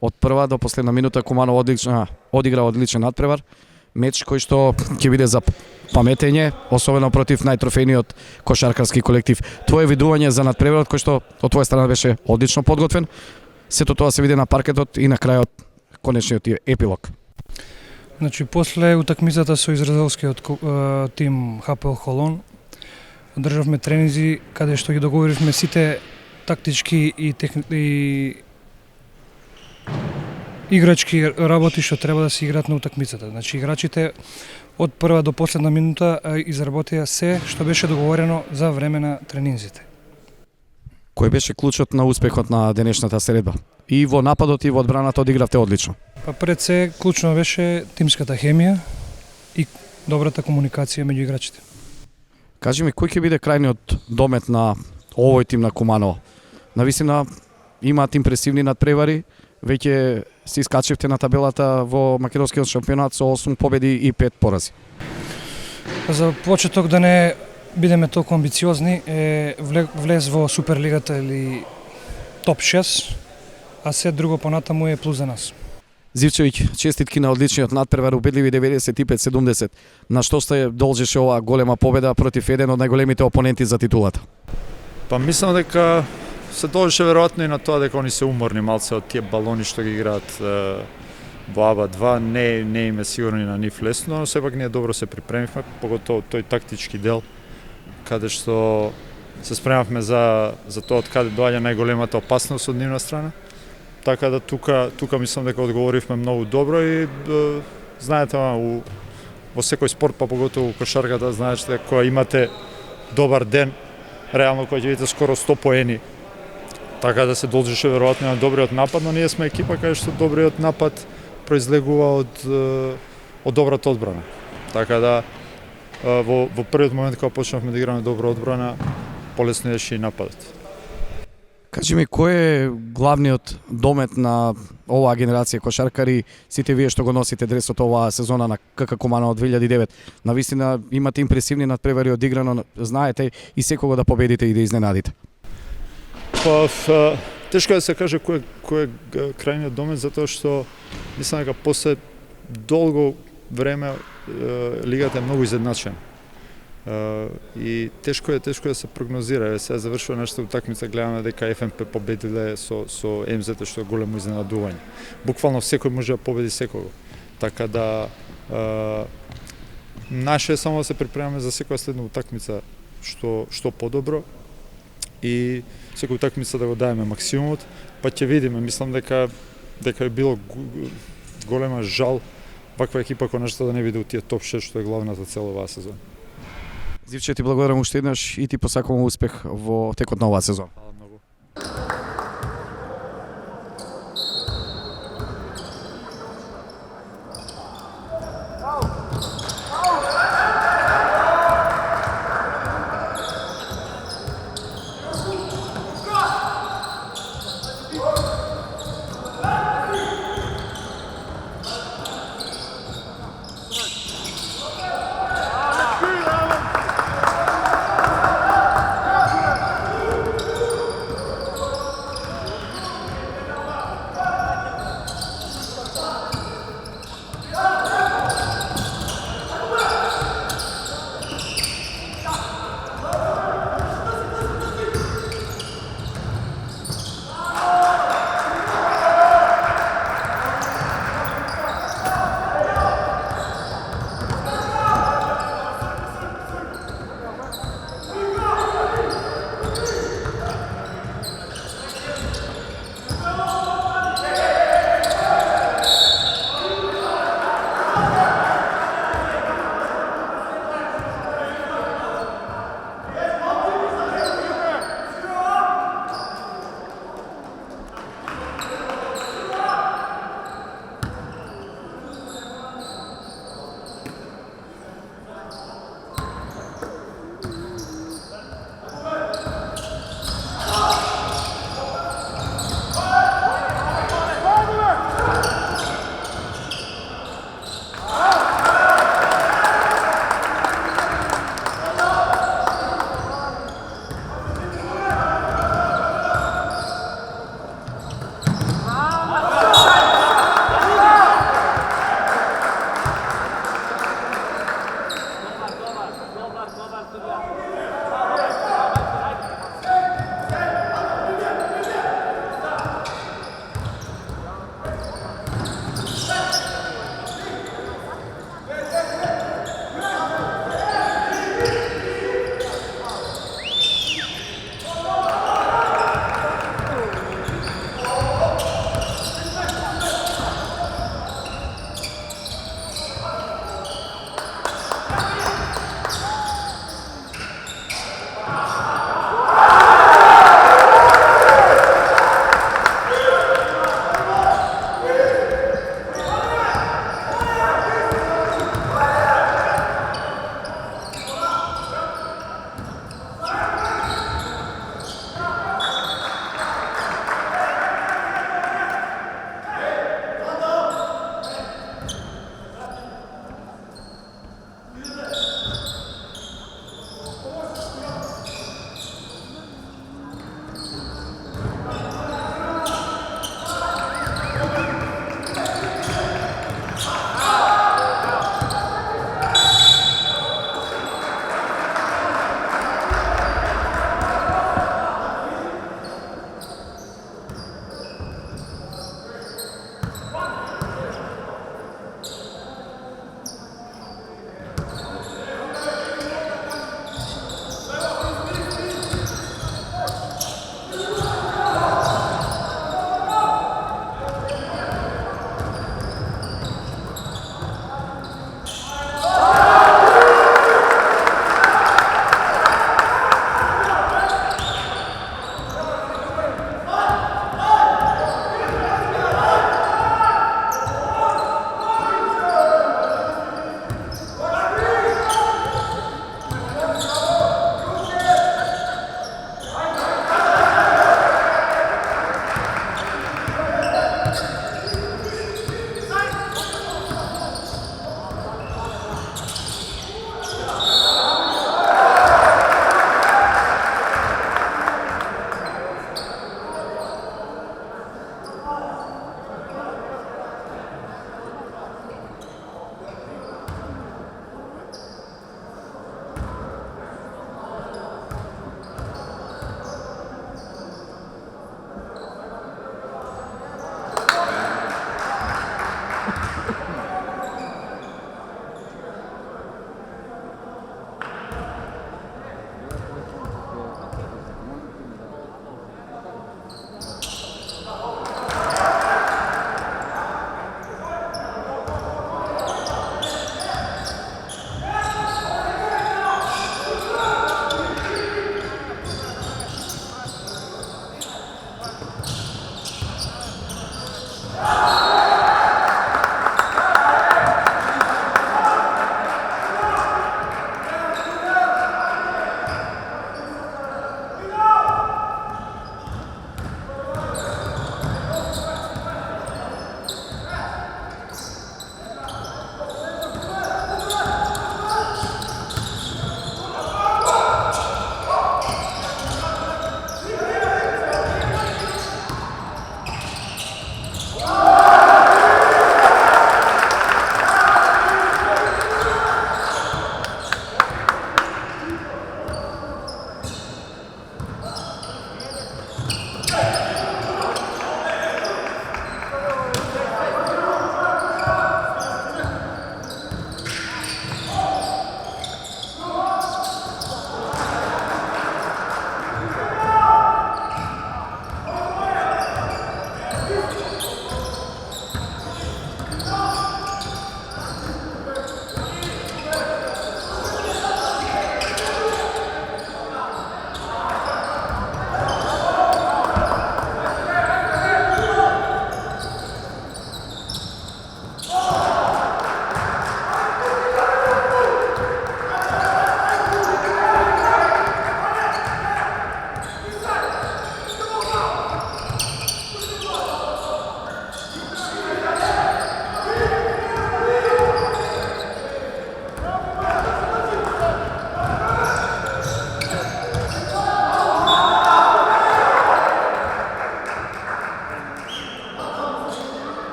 Од прва до последна минута Куманово одигра одличен надпревар. Меч кој што ќе биде за паметење, особено против најтрофејниот кошаркарски колектив. Твое видување за надпреварот кој што од твоја страна беше одлично подготвен. Сето тоа се види на паркетот и на крајот конечниот епилог. Значи, после утакмицата со израелскиот тим ХПЛ Холон, одржавме тренинзи каде што ги договоривме сите тактички и играчки работи што треба да се играат на утакмицата. Значи, играчите од прва до последна минута изработија се што беше договорено за време на тренинзите. Кој беше клучот на успехот на денешната средба? И во нападот и во одбраната одигравте одлично. Па пред се клучно беше тимската хемија и добрата комуникација меѓу играчите. Кажи ми, кој ќе биде крајниот домет на овој тим на Куманово? Навистина имаат импресивни надпревари, веќе се искачевте на табелата во македонскиот шампионат со 8 победи и 5 порази. За почеток да не бидеме толку амбициозни, влез во Суперлигата или топ 6, а се друго понатаму е плюс за нас. Зивчевиќ, честитки на одличниот надпревар, убедливи 95-70. На што се должеше оваа голема победа против еден од најголемите опоненти за титулата? Па мислам дека се должеше веројатно и на тоа дека они се уморни малце од тие балони што ги играат во АБА 2, не им е сигурно и на нив лесно, но сепак ние добро се припремивме, поготово тој тактички дел каде што се спремавме за тоа од каде доаѓа најголемата опасност од нивна страна. Така да тука мислам дека одговоривме многу добро и знаете, во секој спорт, па поготово во кошарката, знаете дека кога имате добар ден, реално кога ќе видите скоро 100 поени, така да се должеше веројатно на добриот напад, но ние сме екипа кај што добриот напад произлегува од добрата одбрана. Така да во првиот момент кога почнавме да играме добра одбрана, полесно беше и нападот. Кажи ми, кој е главниот домет на оваа генерација кошаркари, сите вие што го носите дресот оваа сезона на КК Куманово 2009? Навистина имате импресивни надпревари одиграно, знаете и секого да победите и да изненадите. Па, тешко да се каже кој е крајниот домет, затоа што мислам дека после долго време лигата е многу изедначена. И тешко е да се прогнозира. Сега завршува нашата утакмица, гледаме дека ФНП победиле со МЗ, што е големо изненадување. Буквално секој може да победи секого. Така да наше е само да се припремаме за секоја следна утакмица што подобро и секоја утакмица да го даеме максимумот, па ќе видиме. Мислам дека е било голема жал ваква екипа конечно да не биде у тие топ 6 што е главната цел оваа сезона. Зивче, ти благодарам уште еднаш и ти посакувам успех во текот на оваа сезона. Фала многу.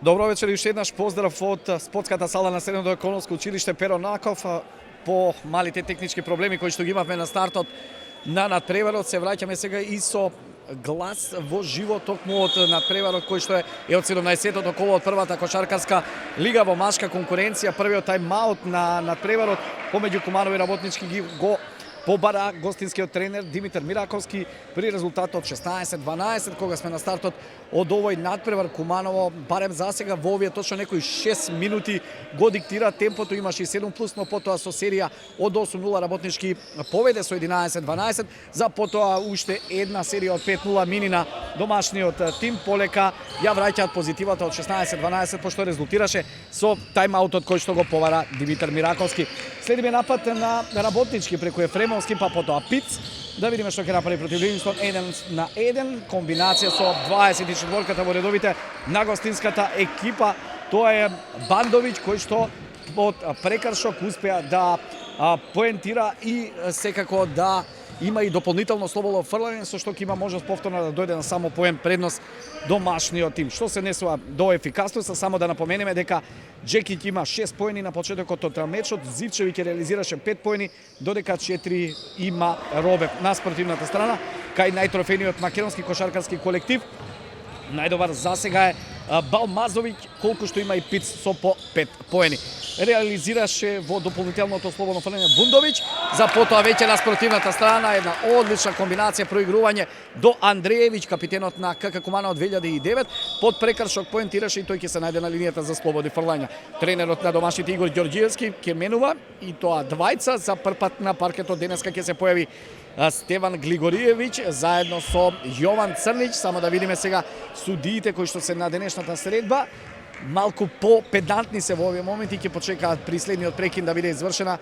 Добро вечер и уште еднаш поздрав од спортската сала на Средното економско училиште Перо Наков. По малите технички проблеми кои што ги имавме на стартот на надпреварот, се враќаме сега и со глас во живо токму од надпреварот кој што е од 17-тото коло од првата кошаркарска лига во машка конкуренција. Првиот тајм-аут на надпреварот помеѓу Куманово и Работнички го побара гостинскиот тренер Димитар Мираковски при резултатот 16-12, кога сме на стартот од овој надпревар. Куманово барем засега во овие точно некои 6 минути го диктира темпото, имаше и 7+, но потоа со серија од 8-0 Работнички поведе со 11-12, за потоа уште една серија од 5-0 мини на домашниот тим. Полека ја враќаат позитивата од 16-12, пошто резултираше со тајм-аутот кој што го побара Димитар Мираковски. Следиме напад на Работнички преку Ефремовски, па потоа Пиц. Да видиме што ќе направи против Ливингстон. 1-1, комбинација со 24-ката во редовите на гостинската екипа. Тоа е Бандовиќ кој што од прекршок успеа да поентира и секако да има и дополнително слободно фрлање со што ќе има можност повторно да дојде на само поен предност домашниот тим. Што се несува до ефикасност, само да напоменеме дека Джекиќ има 6 поени на почетокот од мечот, Зивчевиќ реализираше 5 поени, додека 4 има Робев. На спортивната страна, кај најтрофениот македонски кошаркарски колектив, најдобар засега е Балмазовиќ, колку што има и Пиц со по 5 поени. Реализираше во дополнителното слободно фрлање Бундовиќ, за потоа веќе на спортивната страна една одлична комбинација проигрување до Андреевиќ, капитенот на КК Куманово од 2009, под прекршок поентираше и тој ќе се најде на линијата за слободни фрлања. Тренерот на домашните Игор Ѓорѓиевски ќе менува и тоа двајца, за прв пат на паркетот денеска ќе се појави Стеван Глигориевиќ заедно со Јован Црнич. Само да видиме сега судиите кои што се на денешната средба. Малку по-педантни се во овие моменти, ќе почекаат при следниот прекин да биде извршена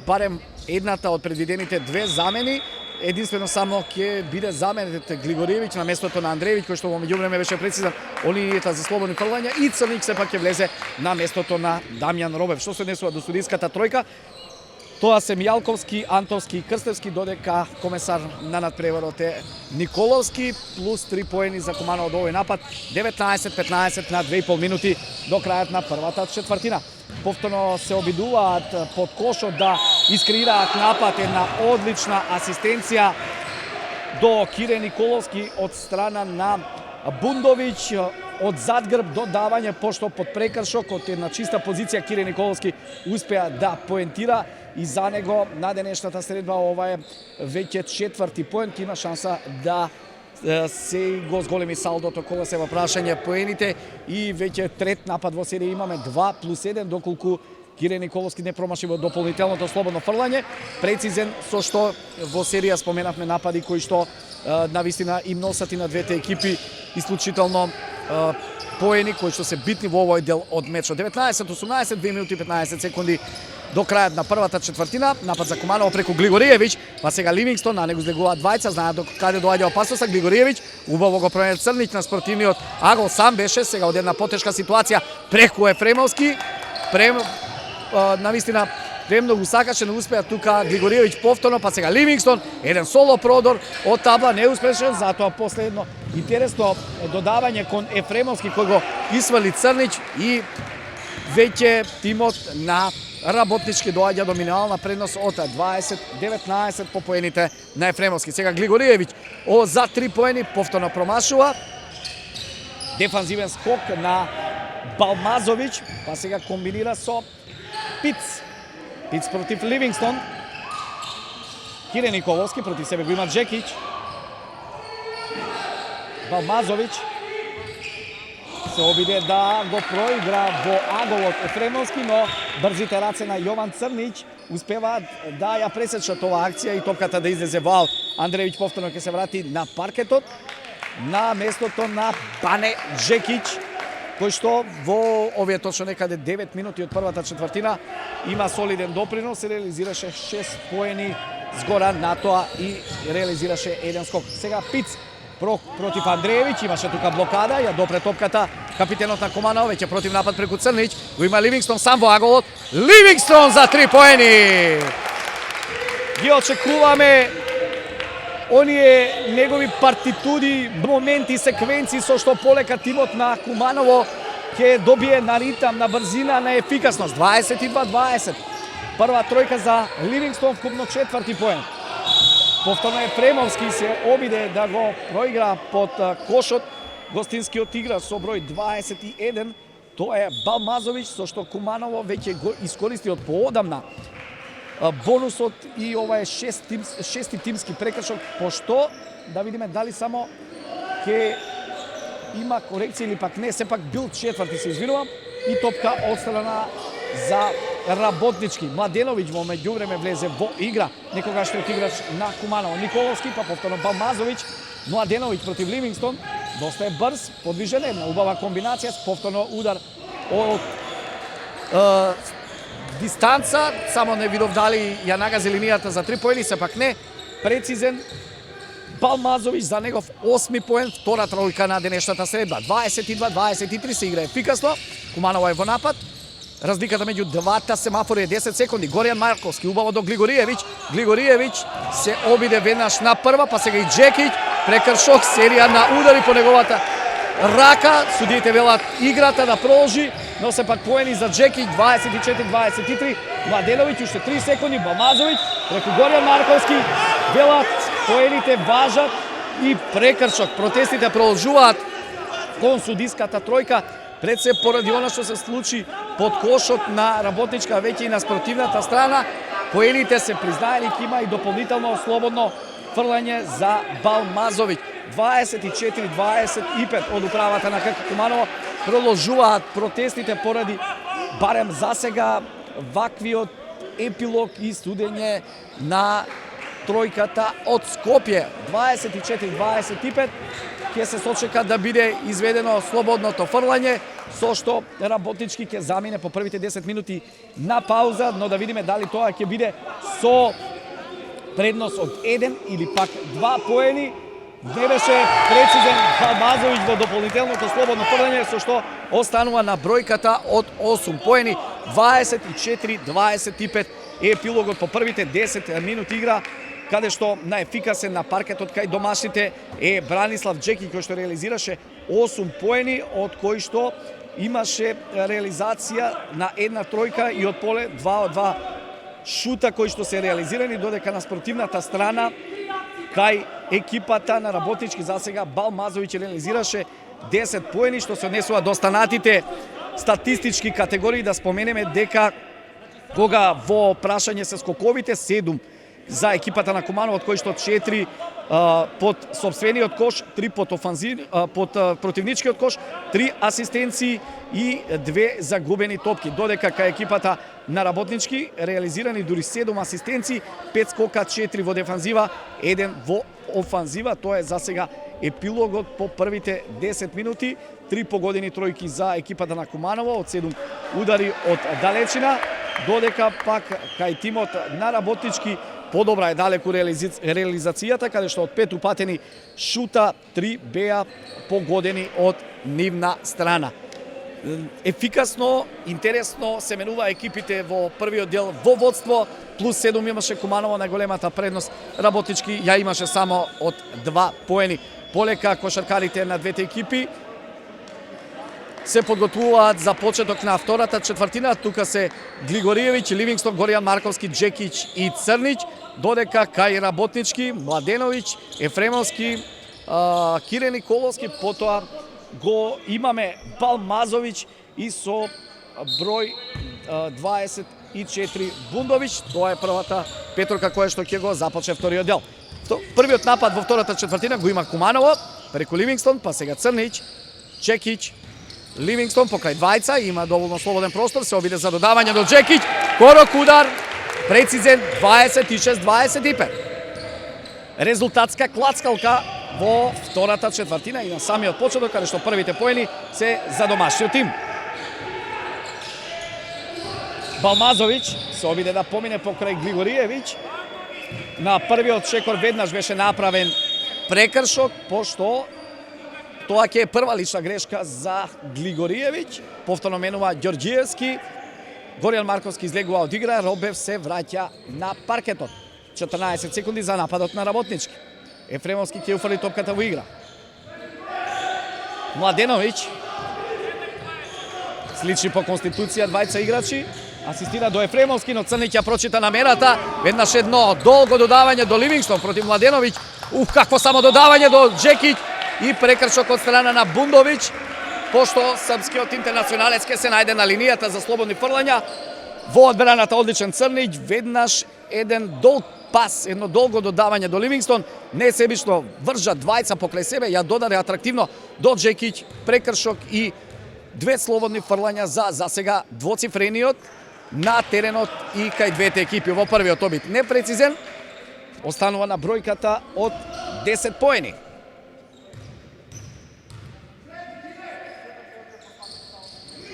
барем едната од предвидените две замени. Единствено само ќе биде заменет Глигориевиќ на местото на Андреевиќ, кој што во меѓувреме беше прецизен во линијата за слободни фрлања, и Црнич сепак ќе влезе на местото на Дамјан Робев. Што се однесува до судиската тројка, тоа се Мијалковски, Антовски и Крстевски, додека комесар на надпреварот е Николовски, плюс 3 поени за Куманово од овој напад, 19-15 на 2,5 минути до крајот на првата четвртина. Повторно се обидуваат под кошот да искреираат напад, една одлична асистенција до Кире Николовски од страна на Бундовиќ, од задгрб додавање, пошто под прекршок од една чиста позиција Кире Николовски успеа да поентира и за него на денешната средба ова е веќе четврти поен, има шанса да се го зголеми салдото кога се во прашање поените и веќе трет напад во серија имаме 2+1, доколку Кире Николовски не промаши во дополнителното слободно фрлање, прецизен, со што во серија споменавме напади кои што навистина им носат и на двете екипи исклучително поени кои што се битни во овој дел од мечот. 19-18, 2 минути 15 секунди до крајот на првата четвртина. Напад за Куманово преку Глигориевиќ, па сега Ливингстон, на него излегуваат двајца, знаат до каде доаѓа опасноста. Глигориевиќ убаво го променет Црнич на спортивниот агол, сам беше сега од една потешка ситуација преку Ефремовски. Навистина премногу сакаше, не успеа тука Глигориевиќ повторно, па сега Ливингстон, еден соло продор од табла, неуспешен, затоа последно интересно додавање кон Ефремовски кој го исвали Црнич и веќе тимот на Работнички доаѓа до минимална предност од 20-19 по поените на Ефремовски. Сега Глигориевиќ за 3 поени повторно промашува. Дефанзивен скок на Балмазовиќ, па сега комбинира со Пиц. Пиц против Ливингстон. Кире Николовски против себе го има Джекиќ. Балмазовиќ се обиде да го проигра во аголот Ефремовски, но брзите раце на Јован Црнич успеваат да ја пресечат оваа акција и топката да излезе во аут. Андреевиќ повторно ќе се врати на паркетот на местото на Бане Джекиќ, кој што во овие точно некаде 9 минути од првата четвртина има солиден допринос, реализираше 6 поени згора на тоа и реализираше еден скок. Сега Пиц против Андреевиќ, имаше тука блокада, ја допре топката капитенот на Куманово, веќе против напад преку Црнич, го има Ливингстон сам во аголот. Ливингстон за 3 поени! Ги очекуваме оние негови партитуди, моменти, секвенци со што полека тимот на Куманово ќе добие на ритам, на брзина, на ефикасност. 22-20. Прва тројка за Ливингстон, вкупно четврти поен. Повторно Ефремовски се обиде да го проигра под кошот. Гостинскиот играч со број 21, тоа е Балмазовиќ, со што Куманово веќе го искористи од поодамна бонусот и ова е шести тимски прекршок, пошто да видиме дали само ќе има корекција или пак не, сепак бил четврти, се извинувам, и топка отстрана за Работнички. Младеновиќ во меѓувреме влезе во игра, некогашниот играч на Куманово. Николовски, па повторно Балмазовиќ, Младеновиќ против Ливингстон, доста е брз, подвижен, една убава комбинација, повторно удар од дистанца, само не видов дали ја нагази линијата за 3 поени, сепак не, прецизен. Балмазовиќ за негов 8 поен, втора тројка на денешната средба. 22-23 се игра ефикасно, Куманово е во напад. Разликата меѓу двата семафори е 10 секунди. Горијан Марковски убаво до Глигориевиќ. Глигориевиќ се обиде веднаш на прва, па сега и Джекиќ. Прекршок, серија на удари по неговата рака. Судиите велат играта да продолжи, но сепак поени за Джекиќ 24-23. Младеновиќ уште 3 секунди. Балмазовиќ преку Горијан Марковски. Велат поените важат и прекршок. Протестите продолжуваат кон судиската тројка. Пред се поради она што се случи под кошот на работничка веќе и на спротивната страна, поените се признаени, има и дополнително слободно фрлање за Балмазовиќ. 24-25 од управата на КК Куманово. Продолжуваат протестите поради барем засега ваквиот епилог и студење на тројката од Скопје. 24-25 ќе се сочека да биде изведено слободното фрлање, со што работнички ќе замине по првите 10 минути на пауза, но да видиме дали тоа ќе биде со предност од 1 или пак 2 поени. Не беше прецизен Балмазовиќ во дополнителното слободно фрлање, со што останува на бројката од 8 поени. 24-25 е епилогот по првите 10 минути игра, каде што наефикасен на паркетот кај домашните е Бранислав Джекиќ, кој што реализираше 8 поени, од кои што имаше реализација на една тројка и од поле 2 од 2 шута кои што се реализирани, додека на спротивната страна кај екипата на работнички засега Балмазовиќ реализираше 10 поени, што се однесува до останатите статистички категории. Да споменеме дека кога во прашање се скоковите 7 за екипата на Куманово, од кои што 4 под сопствениот кош, 3 под противничкиот кош, 3 асистенции и 2 загубени топки. Додека кај екипата на работнички реализирани дури 7 асистенции, 5 скока, 4 во дефанзива, 1 во офанзива. Тоа е засега епилогот по првите 10 минути. 3 погодени тројки за екипата на Куманово, од 7 удари од далечина, додека пак кај тимот на работнички подобра е далеку реализацијата, каде што од 5 упатени шута 3 беа погодени од нивна страна. Ефикасно, интересно се менува екипите во првиот дел во водство, плюс 7 имаше Куманово, најголемата предност работнички ја имаше само од 2 поени. Полека кошаркарите на двете екипи се подготвуваат за почеток на втората четвртина. Тука се Глигориевиќ, Ливингстон, Горијан Марковски, Джекиќ и Црнич, додека кај работнички Младеновиќ, Ефремовски, Кире Николовски, потоа го имаме Балмазовиќ и со број 24 Бундовиќ. Тоа е првата петорка која што ќе го започне вториот дел. Првиот напад во втората четвртина го има Куманово преку Ливингстон, па сега Црнич, Чекиќ, Ливингстон покрај двајца, има доволно слободен простор, се обиде за додавање до Джекиќ, корок удар, прецизен 26-25. Резултатска клацкалка во втората четвртина и на самиот почеток, каде што првите поени се за домашниот тим. Балмазовиќ се обиде да помине покрај Глигориевиќ. На првиот шекор веднаш беше направен прекршок, пошто тоа ќе е прва лична грешка за Глигориевиќ. Повторно менува Ѓорѓиевски. Горијан Марковски излегува од игра, Робев се враќа на паркетот. 14 секунди за нападот на работнички. Ефремовски ќе уфрли топката во игра. Младеновиќ слични по конституција двајца играчи. Асистира до Ефремовски, но Црнич ја прочита намерата. Веднаш едно долго додавање до Ливингстон против Младеновиќ. Какво само додавање до Джекиќ и прекршок од страна на Бундовиќ, пошто српскиот интернационалец ќе се најде на линијата за слободни фрлања. Во одбраната одличен Црнич, веднаш еден долг пас, едно долго додавање до Ливингстон, несебично вржа двајца покрај себе, ја додаде атрактивно до Джекиќ, прекршок и 2 слободни фрлања за сега двоцифрениот на теренот и кај двете екипи. Во првиот обид непрецизен, останува на бројката од 10 поени.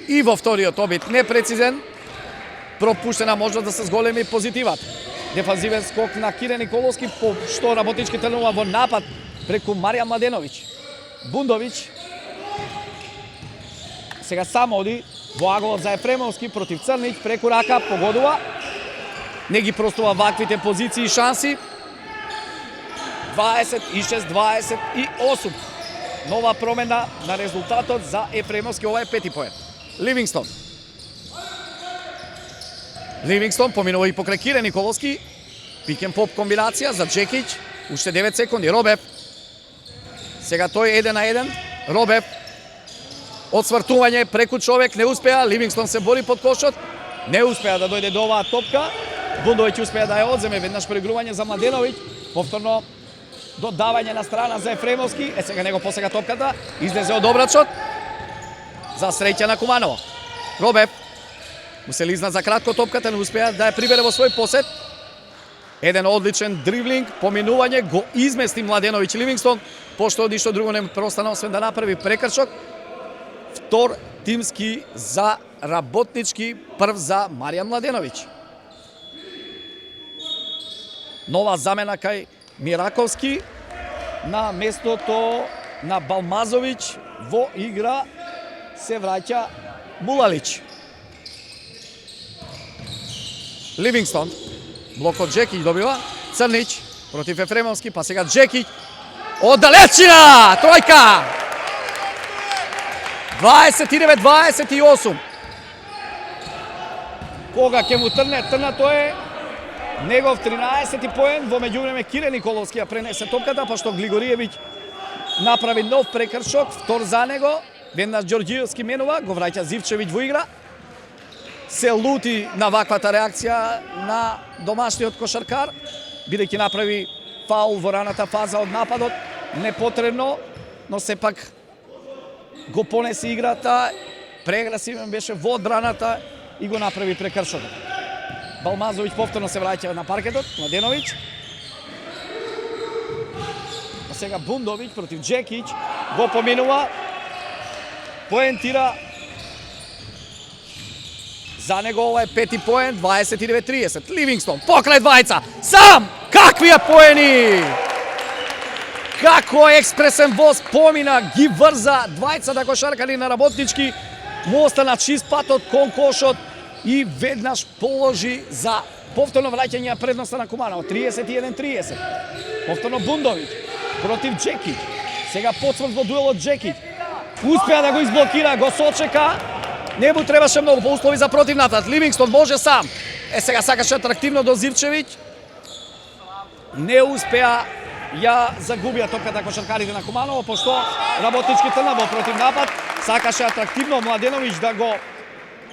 И во вториот обид непрецизен, пропуштена можност да се зголеми позитиват. Дефанзивен скок на Кире Николовски, по што работнички тренува во напад преку Маријан Младеновиќ. Бундовиќ сега само оди Во аголот за Ефремовски против Црнич, преку рака, погодува. Не ги простува ваквите позиции и шанси. 26-28. Нова промена на резултатот за Ефремовски, ова е пети поен. Ливингстон. Ливингстон поминува и покрај Кире Николовски. Пикен поп комбинација за Джекич. Уште 9 секунди. Робев. Сега тој 1 на 1. Робев. Отсвртување преку човек, не успеа. Ливингстон се бори под кошот. Не успеа да дојде до оваа топка. Бундовиќ успеа да ја одземе, веднаш прегрување за Младеновиќ. Повторно додавање на страна за Ефремовски. Сега него посега топката. Излезе од обрачот. За среќа на Куманово. Робев. Му се лизна за кратко топката, не успеа да ја прибере во свој посет. Еден одличен дриблинг, поминување, го измести Младеновиќ Ливингстон, пошто ништо друго не преостана освен да направи прекршок. Втор тимски за работнички, прв за Маријан Младеновиќ. Нова замена кај Мираковски на местото на Балмазовиќ. Во игра се враќа Булалич. Ливингстон. Блок од Джекич добива. Црнич против Ефремовски, па сега Джекич. Од далечина! Тројка! 29-28. Кога ќе му трнато е негов 13-ти поен. Во меѓувреме Кире Николовски ја пренесе топката, пошто Глигориевиќ направи нов прекршок, втор за него. Веднаш Ѓорѓиевски менува, го враќа Зивчевиќ во игра. Се лути на ваквата реакција на домашниот кошаркар, бидејќи направи фаул во раната фаза од нападот, непотребно, но сепак го понесе играта, преагресивен беше во одбраната и го направи прекршокот. Балмазовиќ повторно се враќа на паркетот, Младеновиќ. А сега Бундовиќ против Джекич, го поминува, поентира. За него ова е пети поен, 29-30. Ливингстон, покрај двајца, сам! Какви е поени! Како експресен воз помина, ги врза двајцата кошаркари на работнички, му остана чист патот кон кошот и веднаш положи за повторно враќање на предноста на Куманово. 31-30. Повторно Бундовиќ против Джекич. Сега подсврт во дуелот Джекич. Успеа да го изблокира, го сочека. Не му требаше многу по услови за против напад. Ливингстон може сам. Сега сакаше атрактивно до Зивчевиќ. Не успеа, ја загубија топката кошаркарите на Куманово, пошто работнички трна во против напад. Сакаше атрактивно Младеновиќ да го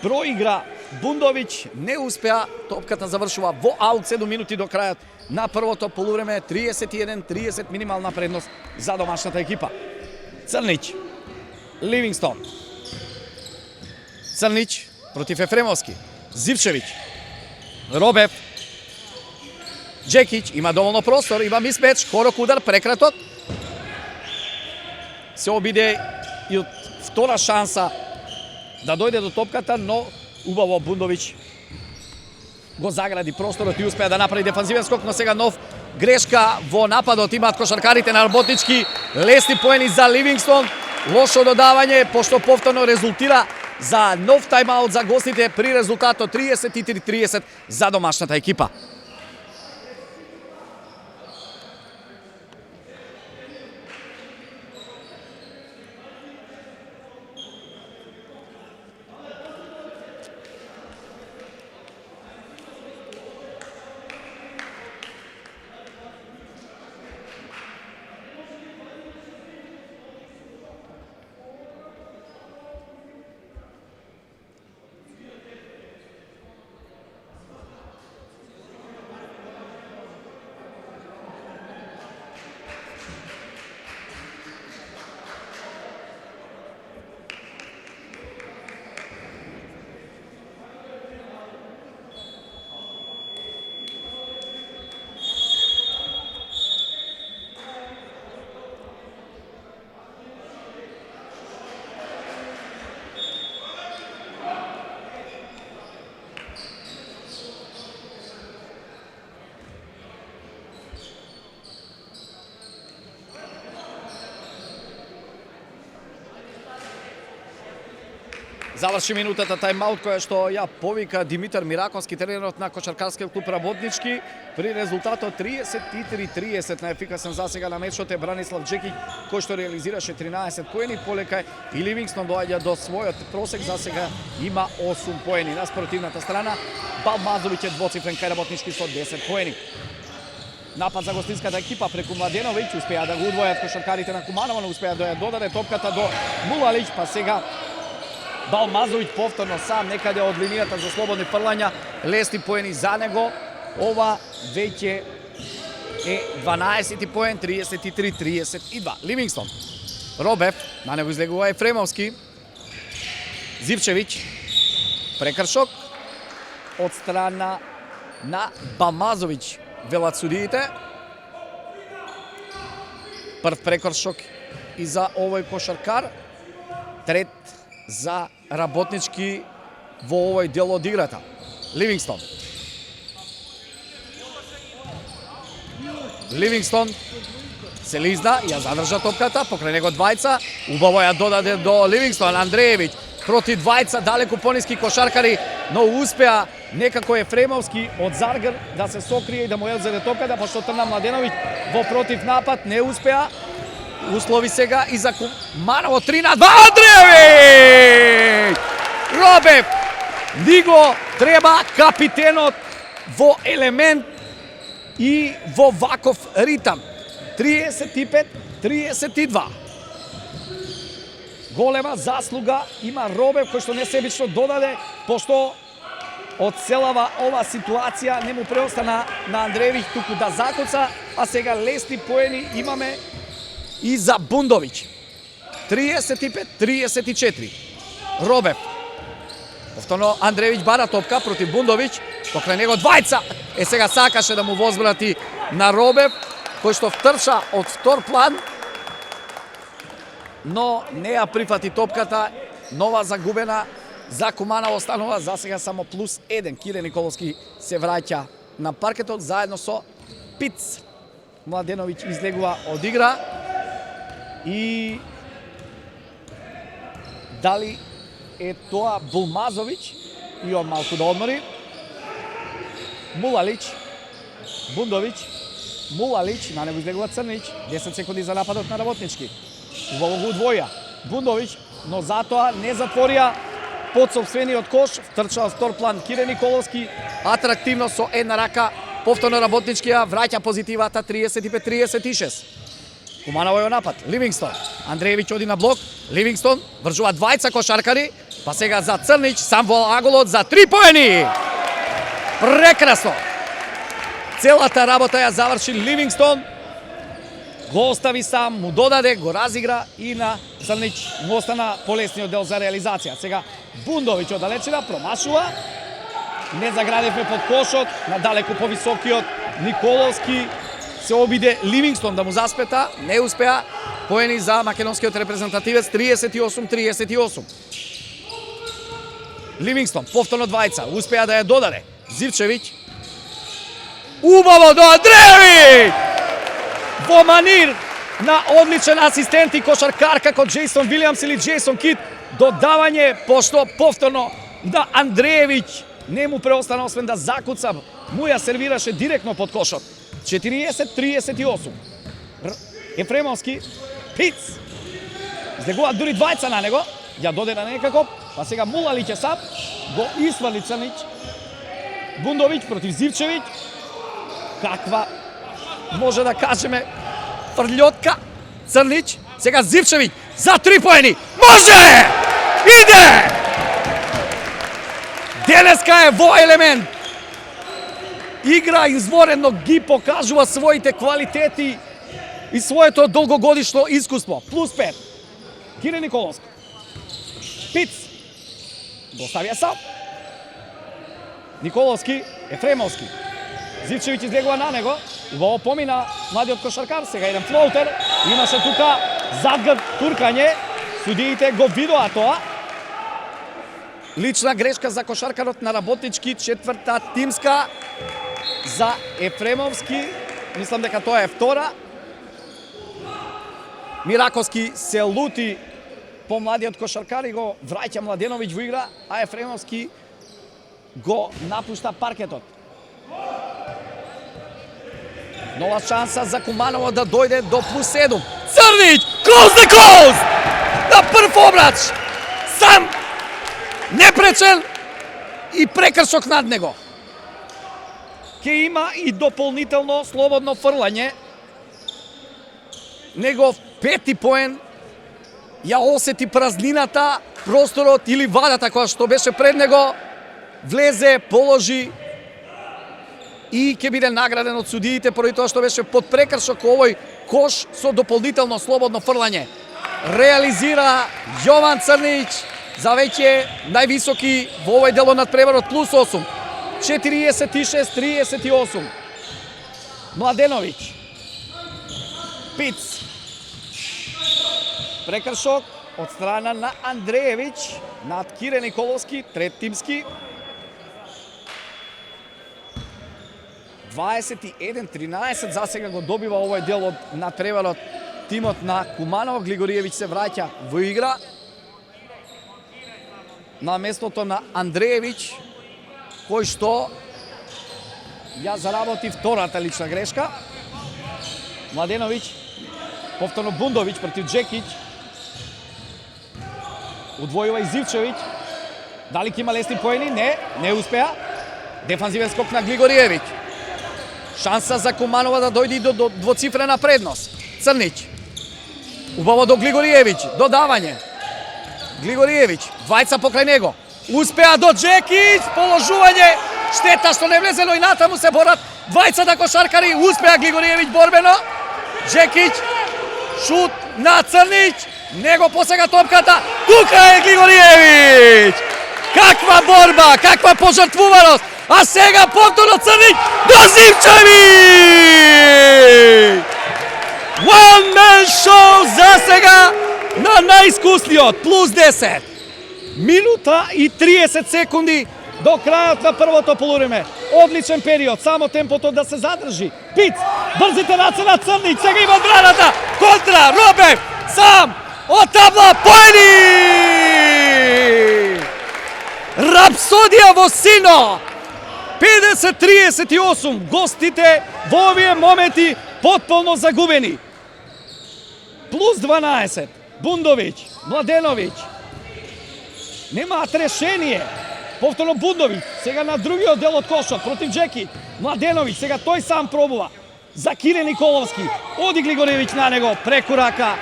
проигра Бундовиќ. Не успеа, топката завршува во аут 7 минути до крајот на првото полувреме. 31-30 минимална предност за домашната екипа. Црнич, Ливингстон. Црнич против Ефремовски. Зивчевиќ. Робев. Джекич има доволно простор, има мисмеч, корок удар, прекратот. Се обиде и од втора шанса да дојде до топката, но убаво Бундовиќ го загради просторот и успеа да направи дефанзивен скок, но сега нов грешка во нападот имаат кошаркарите на работнички. Лесни поени за Ливингстон. Лошо додавање, пошто повторно резултира за нов тайм-аут за гостите при резултатот 33-30 за домашната екипа. Заврши минутата тајмаут која што ја повика Димитар Мираковски, тренерот на кошаркарскиот клуб Работнички, при резултатот 33-30 на ефикасен засега на мечот е Бранислав Джекиќ, кој што реализираше 13 поени, полека и Ливингстон доаѓа до својот просек, засега има 8 поени. На спротивната страна Балмазовиќ е двоцифрен кај Работнички со 10 поени. Напад за гостинската екипа преку Младеновиќ, успеа да го удвојат кошаркарите на Куманово, но успеа да ја додаде топката до Мулалиќ, па сега Балмазовиќ повторно сам некаде од линијата за слободни фрлања, лести поени за него. Ова веќе е 12 поен, 33-32. Ливингстон, Робев, на него излегува Ефремовски, Зивчевиќ, прекршок од страна на Балмазовиќ, велат судиите. Прв прекршок и за овој кошаркар, трет за Работнички во овој дел од играта. Ливингстон се лизна, ја задржа топката, покрај него двајца, убаво ја додаде до Ливингстон, Андреевиќ проти двајца далеку пониски кошаркари, но успеа некако Ефремовски од Заргар да се сокрие и да му ја зеде топката, пошто трна Младеновиќ во против напад, не успеа. Услови сега и за Куманово 3-2, Андреевиќ! Робев, него треба капитенот во елемент и во ваков ритам. 35-32. Голема заслуга има Робев, кој што несебично додаде, пошто од целава ова ситуација не му преостана на Андреевиќ туку да закуца, а сега лести поени имаме и за Бундовиќ. 35-34. Робев. Повторно Андреевиќ бара топка против Бундовиќ, покрај него двајца. Сега сакаше да му возврати на Робев, кој што втрча од втор план, но не ја прифати топката. Нова загубена за Куманово, останува за сега само +1. Кире Николовски се враќа на паркетот заедно со Пиц. Младеновиќ излегува од игра. И дали е тоа Булмазовиќ и он малку да одмори. Мулалиќ, Бундовиќ, Мулалиќ, на него излегува Црнич, 10 секунди за нападот на Работнички. Убаво го удвоја Бундовиќ, но затоа не затворија под сопствениот кош, втрча од втор план Кире Николовски, атрактивно со една рака, повторно Работнички ја враќа позитивата 35-36. Куманово е напад, Ливингстон, Андреевиќ оди на блок, Ливингстон вржува двајца кошаркари, па сега за Црнич, сам во аголот за 3 поени! Прекрасно! Целата работа ја заврши Ливингстон, го остави сам, му додаде, го разигра и на Црнич му остана полесниот дел за реализација. Сега Бундовиќ од далечина промашува, не заградивме под кошот, надалеку повисокиот Николовски се обиде Ливингстон да му заспета, не успеа. Поени за македонскиот репрезентативец 38-38. Ливингстон повторно двајца, успеа да ја додаде. Зивчевиќ. Убаво до Андреевиќ! Во манир на одличен асистент и кошаркар како Джейсон Вилијамс или Джейсон Кит, додавање, пошто повторно да Андреевиќ не му преостана освен да закуца, му ја сервираше директно под кошот. 40-38. Ефремовски, Пиц. Излегуваат дури двајца на него, ја додена некако, па сега Мулалиќ е сам, го исвали Црнич. Бундовиќ против Зивчевиќ. Каква, може да кажеме, фрлјотка. Црнич, сега Зивчевиќ за 3 поени. Може! Иде! Денеска е во елемент. Игра изворено, ги покажува своите квалитети и своето долгогодишно искуство. +5. Кире Николовски. Пиц. Го ставија сам. Николовски, Ефремовски. Зивчевиќ излегува на него. Убаво помина младиот кошаркар. Сега еден флоутер. Имаше тука задгрб туркање. Судиите го видоа тоа. Лична грешка за кошаркарот на Работнички, четврта тимска за Ефремовски. Мислам дека тоа е втора. Мираковски се лути помладиот кошаркар и го враќа Младеновиќ во игра, а Ефремовски го напушта паркетот. Нова шанса за Куманово да дојде до +7. Црнич! Close the close! На прв обрач! Сам! Непречен и прекршок над него. Ке има и дополнително слободно фрлање. Негов пети поен ја осети празнината, просторот или вадата која што беше пред него, влезе, положи и ќе биде награден од судиите поради тоа што беше под прекршок овој кош со дополнително слободно фрлање. Реализира Јован Црнич за веќе највисоки во овој дел од надпреварот +8. 46-38. Младеновиќ. Пиц. Прекршок од страна на Андреевиќ над Кире Николовски, трет тимски. 21-13 за сега го добива овој дел од надпреварот тимот на Куманово. Глигориевиќ се враќа во игра на местото на Андреевиќ, кој што ја заработи втората лична грешка. Младеновиќ, повторно Бундовиќ против Джекиќ. Удвојува и Зивчевиќ. Дали ќе има лесни поени? Не успеа. Дефанзивен скок на Глигориевиќ. Шанса за Куманова да дојде до двоцифрена предност. Црнич. Убаво до Глигориевиќ. Додавање. Глигориевиќ. Двајца покрај него. Успеа до Джекиќ. Положување. Штета што не влезе, но и натаму се борат двајцата кошаркари. Успеа Глигориевиќ борбено. Джекиќ. Шут на Црнич. Него посега топката. Тука е Глигориевиќ. Каква борба, каква пожртвуваност. А сега повторно Црнич до Зивчевиќ! One man show за сега на најискусниот. +10. Минута и 30 секунди до крајот на првото полувреме. Одличен период, само темпото да се задржи. Пиц, брзите раце на Црнич, сега има одбраната. Контра, Робев, сам, од табла, поени! Рапсодија во сино! 50-38, гостите во овие моменти потполно загубени. +12, Бундовиќ, Младеновиќ. Немаат решение. Повторно Бундовиќ, сега на другиот дел од кошот против Джеки. Младеновиќ, сега тој сам пробува. За Кире Николовски. Оди Глигориевиќ на него, преку рака.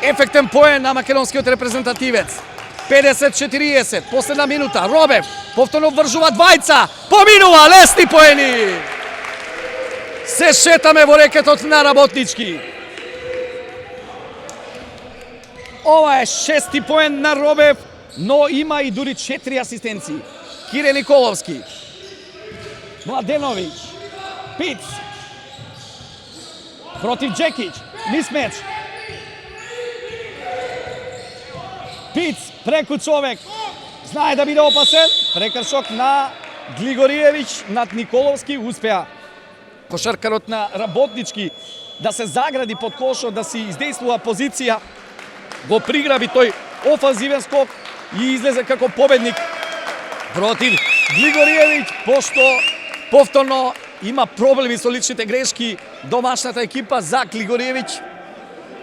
Ефектен поен на македонскиот репрезентативец. 50-40, последна минута, Робев, повторно вржува двајца, поминува, лесни поени. Се шетаме во рекетот на Работнички. Ова е шести поен на Робев, но има и дури 4 асистенции. Кире Николовски, Младеновиќ, Пиц, против Джекиќ, мисмеч. Пиц, преку човек, знае да биде опасен, прекршок на Глигориевиќ над Николовски, успеа кошаркарот на Работнички да се загради под кошот, да си издействува позиција, го приграби тој офанзивен скок и излезе како победник против Глигориевиќ, пошто повторно има проблеми со личните грешки домашната екипа за Глигориевиќ.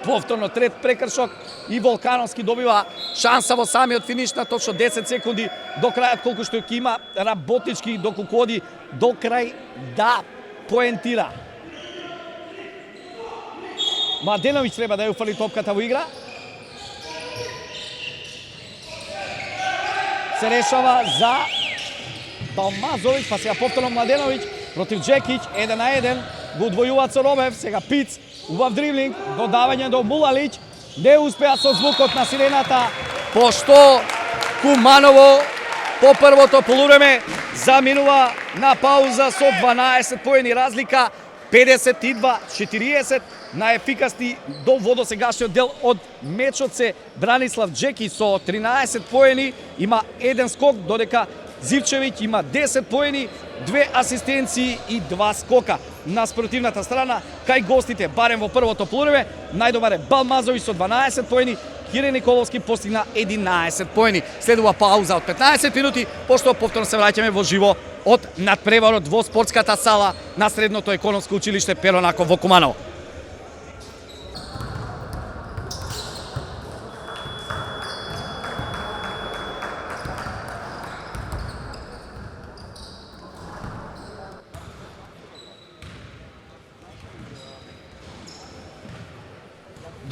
Повторно трет прекршок и Волкановски добива шанса во самиот финиш на точно 10 секунди до крајот, колку што ќе има Работнички доколку оди до крај да поентира. Младеновиќ треба да ја уфрли топката во игра. Се решава за Балмазовиќ, па сега повторно Младеновиќ против Джекиќ, 1-1, го удвојуваат со Робев, сега Пиц, убав дриблинг, додавање до Мулалиќ, не успеа со звукот на сирената, пошто Куманово по првото полувреме заминува на пауза со 12 поени разлика, 52-40 на ефикасни до водосегашниот дел од мечот се Бранислав Джеки со 13 поени, има 1 скок, додека Зивчевиќ има 10 поени, 2 асистенции и 2 скока. На спротивната страна, кај гостите, барем во првото полувреме, најдобар е Балмазовиќ со 12 поени, Кире Николовски постигна 11 поени. Следува пауза од 15 минути, пошто повторно се враќаме во живо од надпреварот во спортската сала на Средното економско училиште Перо Наков во Куманово.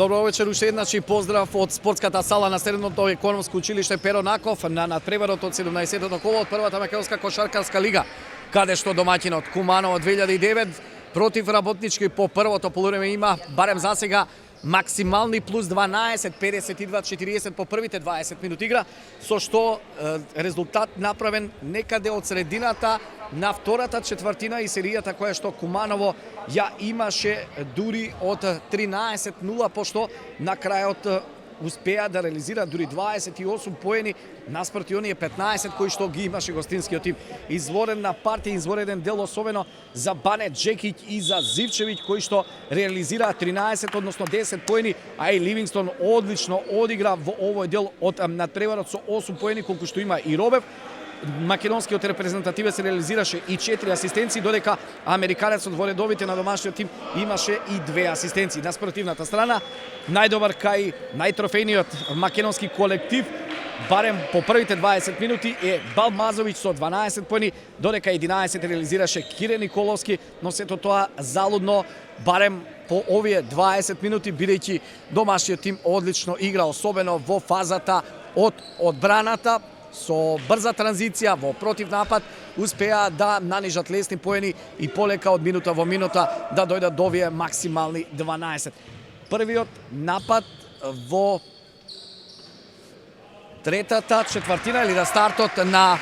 Добро вечер, уште еднаш и поздрав од спортската сала на Средното економско училиште Перо Наков на надпреварот од 17-тото коло од првата македонска кошаркарска лига, каде што домаќинот Куманово 2009 против Работнички по првото полувреме има барем за сега максимални плюс 12, 52-40 по првите 20 минути игра, со што резултат направен некаде од средината на втората четвртина и серијата која што Куманово ја имаше дури од 13-0, пошто на крајот успеа да реализира дури 28 поени наспроти оние 15 кои што ги имаше гостинскиот тим. Изворена партија, извореден дел, особено за Бане Джекиќ и за Зивчевиќ, кои што реализираа 13, односно 10 поени, а и Ливингстон одлично одигра во овој дел од надпреварот со 8 поени, колку што има и Робев. Македонскиот репрезентативец реализираше и 4 асистенции, додека американецот во редовите на домашниот тим имаше и 2 асистенции. На спротивната страна, најдобар кај најтрофејниот македонски колектив, барем по првите 20 минути, е Балмазовиќ со 12 поени, додека 11 реализираше Кире Николовски, но сето тоа залудно, барем по овие 20 минути, бидејќи домашниот тим одлично игра, особено во фазата од одбраната, со брза транзиција во противнапад, успеа да нанижат лесни поени и полека од минута во минута да дојдат до овие максимални 12. Првиот напад во третата четвртина или на стартот на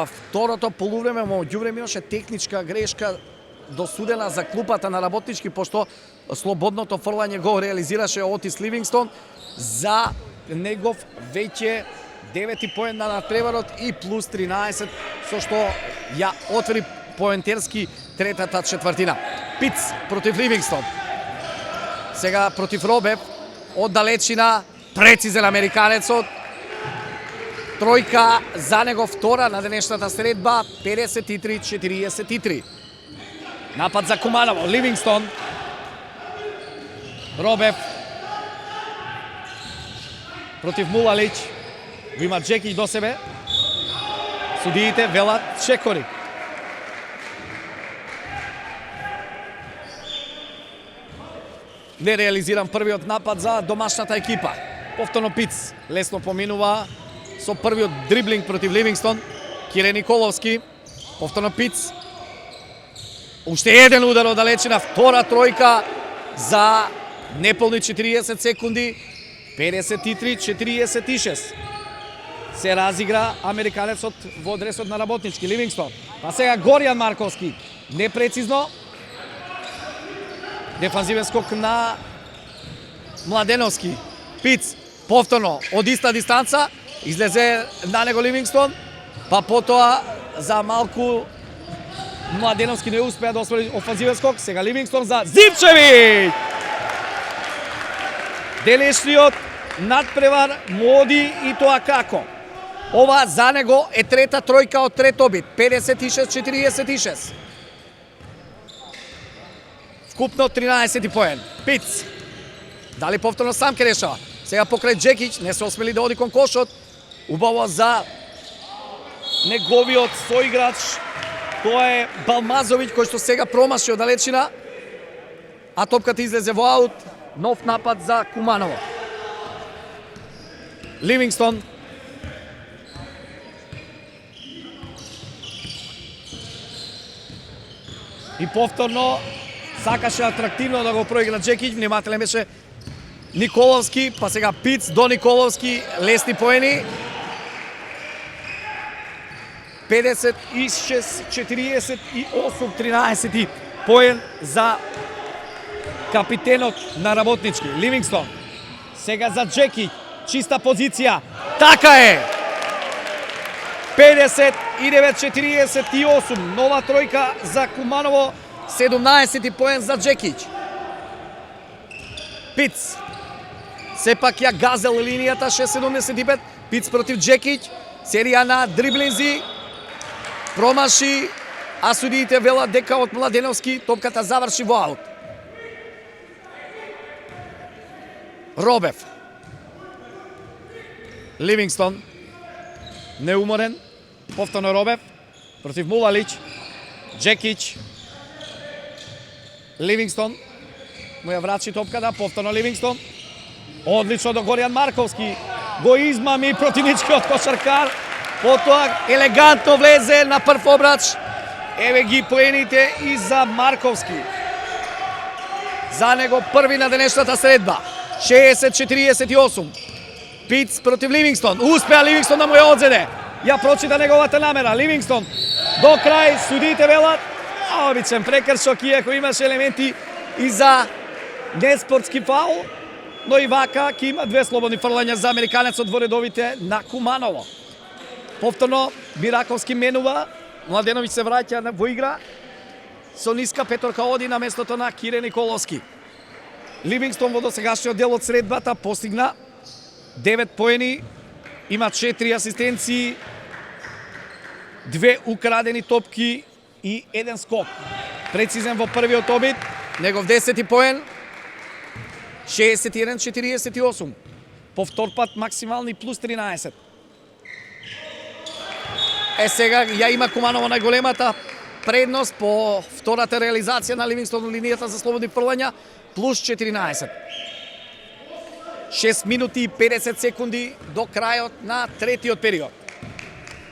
второто полувреме, меѓувреме имаше техничка грешка досудена за клупата на Работнички, пошто слободното фрлање го реализираше Отис Ливингстон за негов веќе 9 поен на надпреварот и плюс 13, со што ја отвори поентерски третата четвртина. Пиц против Ливингстон. Сега против Робев, од далечина, прецизен американецот. Тројка за него, втора на денешната средба, 53-43. Напад за Куманово, Ливингстон. Робев против Мулалич. Го има Джекиќ до себе. Судиите велат чекори. Не реализиран првиот напад за домашната екипа. Повторно Пиц лесно поминува со првиот дриблинг против Ливингстон. Кире Николовски. Повторно Пиц. Уште еден удар од далечина, втора тројка за неполни 40 секунди. 53-46. Се разигра американецот во адресот на Работнички, Ливингстон. Па сега Горијан Марковски, непрецизно. Дефанзивен скок на Младеновски. Пиц, повторно, од иста дистанца, излезе на него Ливингстон, па потоа за малку Младеновски не успеа да освои офанзивен скок. Сега Ливингстон за Зивчевиќ! Денешниот надпревар моди и тоа како. Ова за него е трета тројка од трет обид, 56-46. Вкупно 13 поен. Пиц. Дали повторно сам ке решава. Сега покрај Джекиќ не се осмели да оди кон кошот. Убаво за неговиот соиграч. Тоа е Балмазовиќ кој што сега промаши од далечина. А топката излезе во аут. Нов напад за Куманово. Ливингстон. И повторно сакаше атрактивно да го проигра Джекиќ, внимателен беше Николовски, па сега Пиц до Николовски, лесни поени. 56-48-13 поен за капитенот на Работнички, Ливингстон. Сега за Джекиќ, чиста позиција. Така е! 59-48, нова тројка за Куманово, 17 поен за Джекиќ. Пиц. Сепак ја газел линијата 6.75. Пиц против Джекич. Серија на дриблинзи. Промаши, а судиите велат дека од Младеновски топката заврши во аут. Робев. Ливингстон. Неуморен. Повторно Робев. Против Мувалич. Джекич. Ливингстон. Му ја врачи топката. Повторно Ливингстон. Одлично до Горијан Марковски. Го измами противничкиот кошаркар. Потоа елегантно влезе на прв обрач. Еве ги поените и за Марковски. За него први на денешната средба. 60-48. Пиц против Ливингстон. Успеа Ливингстон да му ја одзеде. Ја прочита неговата намера. Ливингстон до крај, судиите велат обичен прекршок, иако имаше елементи и за неспортски фаул, но и вака ќе има две слободни фрлања за американецот во редовите на Куманово. Повторно Бираковски менува, Младеновиќ се враќа во игра, со ниска петорка оди на местото на Кире Николовски. Ливингстон во досегашниот дел од средбата постигна 9 поени, има 4 асистенции, 2 украдени топки и 1 скок. Прецизен во првиот обид, негов 10 поен, 61-48. Повтор пат максимални плюс 13. Сега ја има Куманово најголемата предност по втората реализација на Ливингстон линијата за слободни фрлања, плюс 14. 6 минути и 50 секунди до крајот на третиот период.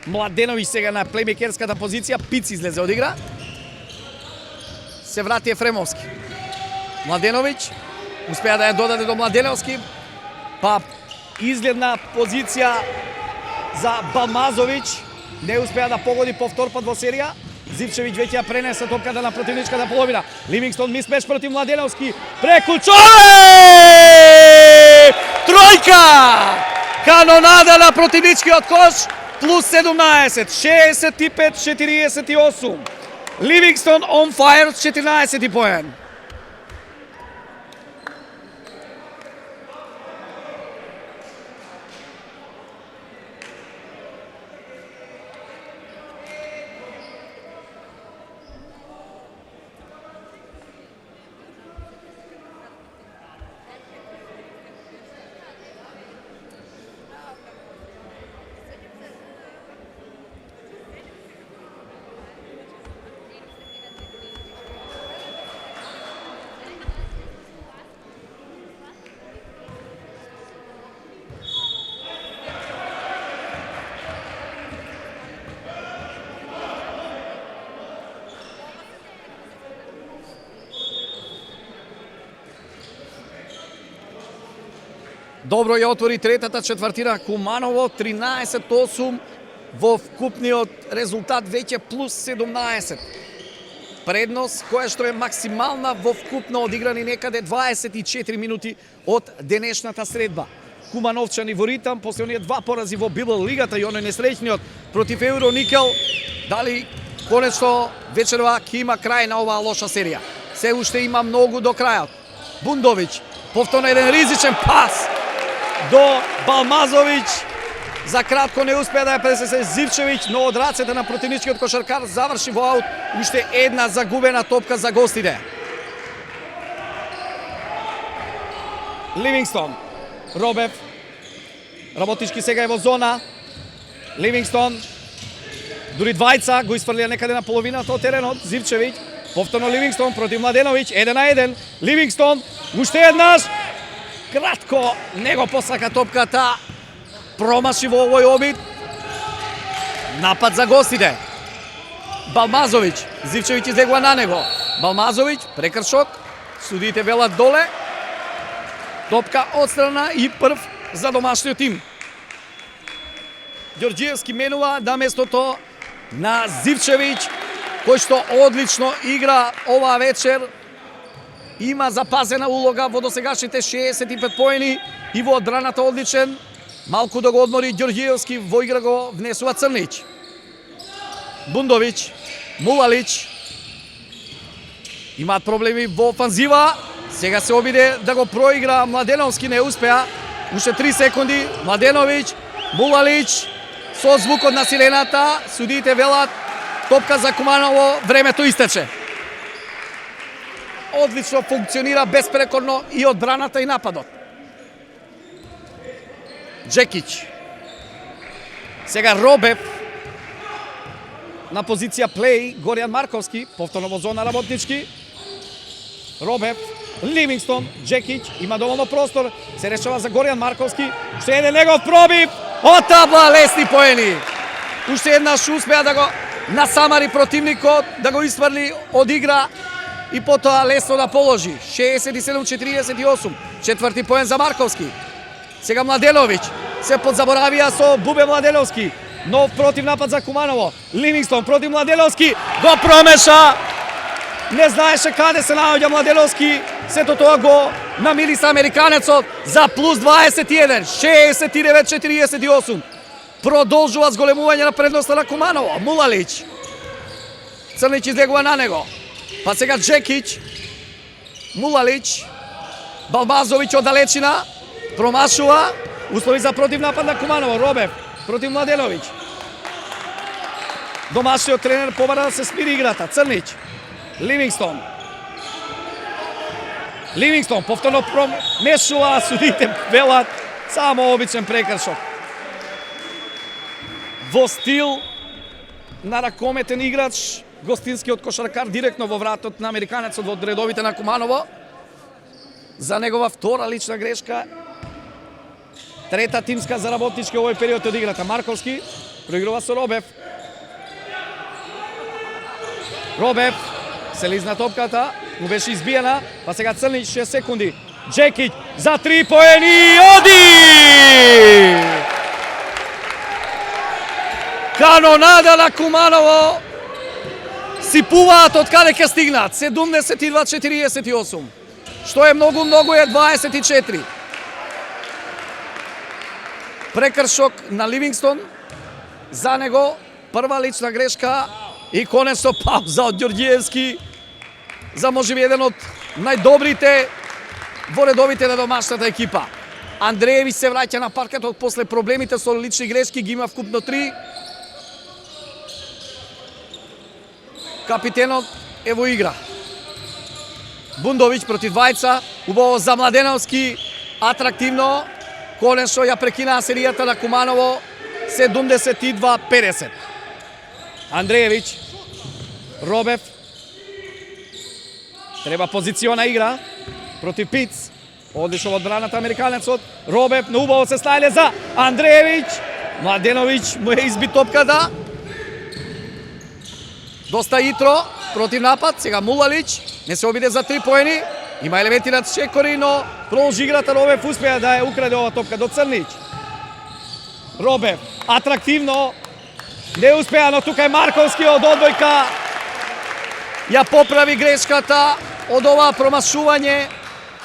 Младеновиќ сега на плеймейкерската позиција, Пиц излезе од игра. Се врати Ефремовски. Младеновиќ успеа да ја додаде до Младеновски, па изгледна позиција за Балмазовиќ, не успеа да погоди повтор пат во серија. Зивчевиќ веќе ја пренесе топката на противничката половина. Ливингстон мисмеш против Младеновски. Преку Чове! Тројка! Канонада на противничкиот кош, плюс 17, 65-48. Ливингстон on fire, 14 поен. Добро ја отвори третата четвртина Куманово, 13-8 во вкупниот резултат веќе плюс 17. Предност која што е максимална во вкупно одиграни некаде 24 минути од денешната средба. Кумановчани во ритам, после оние два порази во Библ лигата и оној несреќниот против Евроникел, дали конечно вечерва ќе има крај на оваа лоша серија. Се уште има многу до крајот. Бундовиќ, повторно еден ризичен пас до Балмазовиќ. За кратко не успеа да ја пресесе Зивчевиќ, но од рацете на противничкиот кошаркар заврши во аут. Уште една загубена топка за гостите. Ливингстон, Робев, работички сега е во зона. Ливингстон, дури двајца го изфрлија некаде на половината од теренот. Зивчевиќ, повторно Ливингстон против Младеновиќ, 1-1. Ливингстон, уште еднаш. Кратко не го посака топката, промаши во овој обид. Напад за гостите. Балмазовиќ, Зивчевиќ излегува на него. Балмазовиќ, прекршок, судиите велат доле. Топка одстрана и прв за домашниот тим. Ѓорѓиевски менува на местото на Зивчевиќ, кој што одлично игра оваа вечер. Има запазена улога во досегашните 65 поени и во одбраната одличен. Малку да го одмори Ѓорѓиевски, во игра го внесува Црнич. Бундовиќ, Мувалич. Имаат проблеми во офанзива. Сега се обиде да го проигра Младеновски, не успеа. Уште 3 секунди, Младеновиќ, Мулалич, со звукот на сирената, судиите велат топка за Куманово, времето истече. Одлично функционира безпрекорно и одбраната и нападот. Джекич. Сега Робев на позиција плей, Горијан Марковски, повторно во зона работнички. Робев, Ливингстон, Джекич, има доволно простор, се решава за Горијан Марковски, уште еден негов пробив, од табла лесни поени. Уште еднаш успеа да го насамари противникот, да го испрли од игра и потоа лесно да положи. 67-48, четврти поен за Марковски. Сега Младеновиќ, се подзаборавија со Бубе Младеновски. Нов против напад за Куманово. Ливингстон против Младеновски, го промеша. Не знаеше каде се наоѓа Младеновски. Сето тоа го намириса американецот за плюс 21. 69-48. Продолжува зголемување на предноста на Куманово. Мулалич. Црнич излегува на него. Па сега Джекич. Мулалич. Балбазовиќ од далечина. Промашува. Услови за против напад на Куманово. Робев против Младеновиќ. Домашниот тренер побара да се смири играта. Црнич. Ливингстон. Ливингстон повторно промешува, судите велат само обичен прекршок. Во стил на ракометен играч, гостинскиот кошаркар директно во вратот на американецот во редовите на Куманово. За негова втора лична грешка. Трета тимска за работнички овој период од играта. Марковски проигрува со Робев. Робев се лизна топката, му беше избиена, па сега Црнич 6 секунди. Джекич за 3 поени, оди! Канонада на Куманово, сипуваат од каде ќе стигнат. 72-48. Што е многу е 24. Прекршок на Ливингстон, за него прва лична грешка и конечно пауза од Ѓорѓиевски за можеби еден од најдобрите во редовите на домашната екипа. Андреевиќ се враќа на паркетот после проблемите со лични грешки, ги има вкупно 3. Капитенот е во игра. Бундовиќ против Вајца, убаво за Младеновски, атрактивно, конечно ја прекинаа серијата на Куманово, 72-50. Андреевиќ, Робев, треба позициона игра против Пиц, одлично во одбраната американецот, Робев, но убаво се стајле за Андреевиќ, Младеновиќ му е изби топката, доста итро против напад, сега Мулалич, не се обиде за 3 поени, има елементи на чекори, но продолжи играта, Робев успеа да ја украде ова топка до Црнич. Робев, атрактивно, не успеа, но тука е Марковски од одбојка. Ја поправи грешката од ова промашување.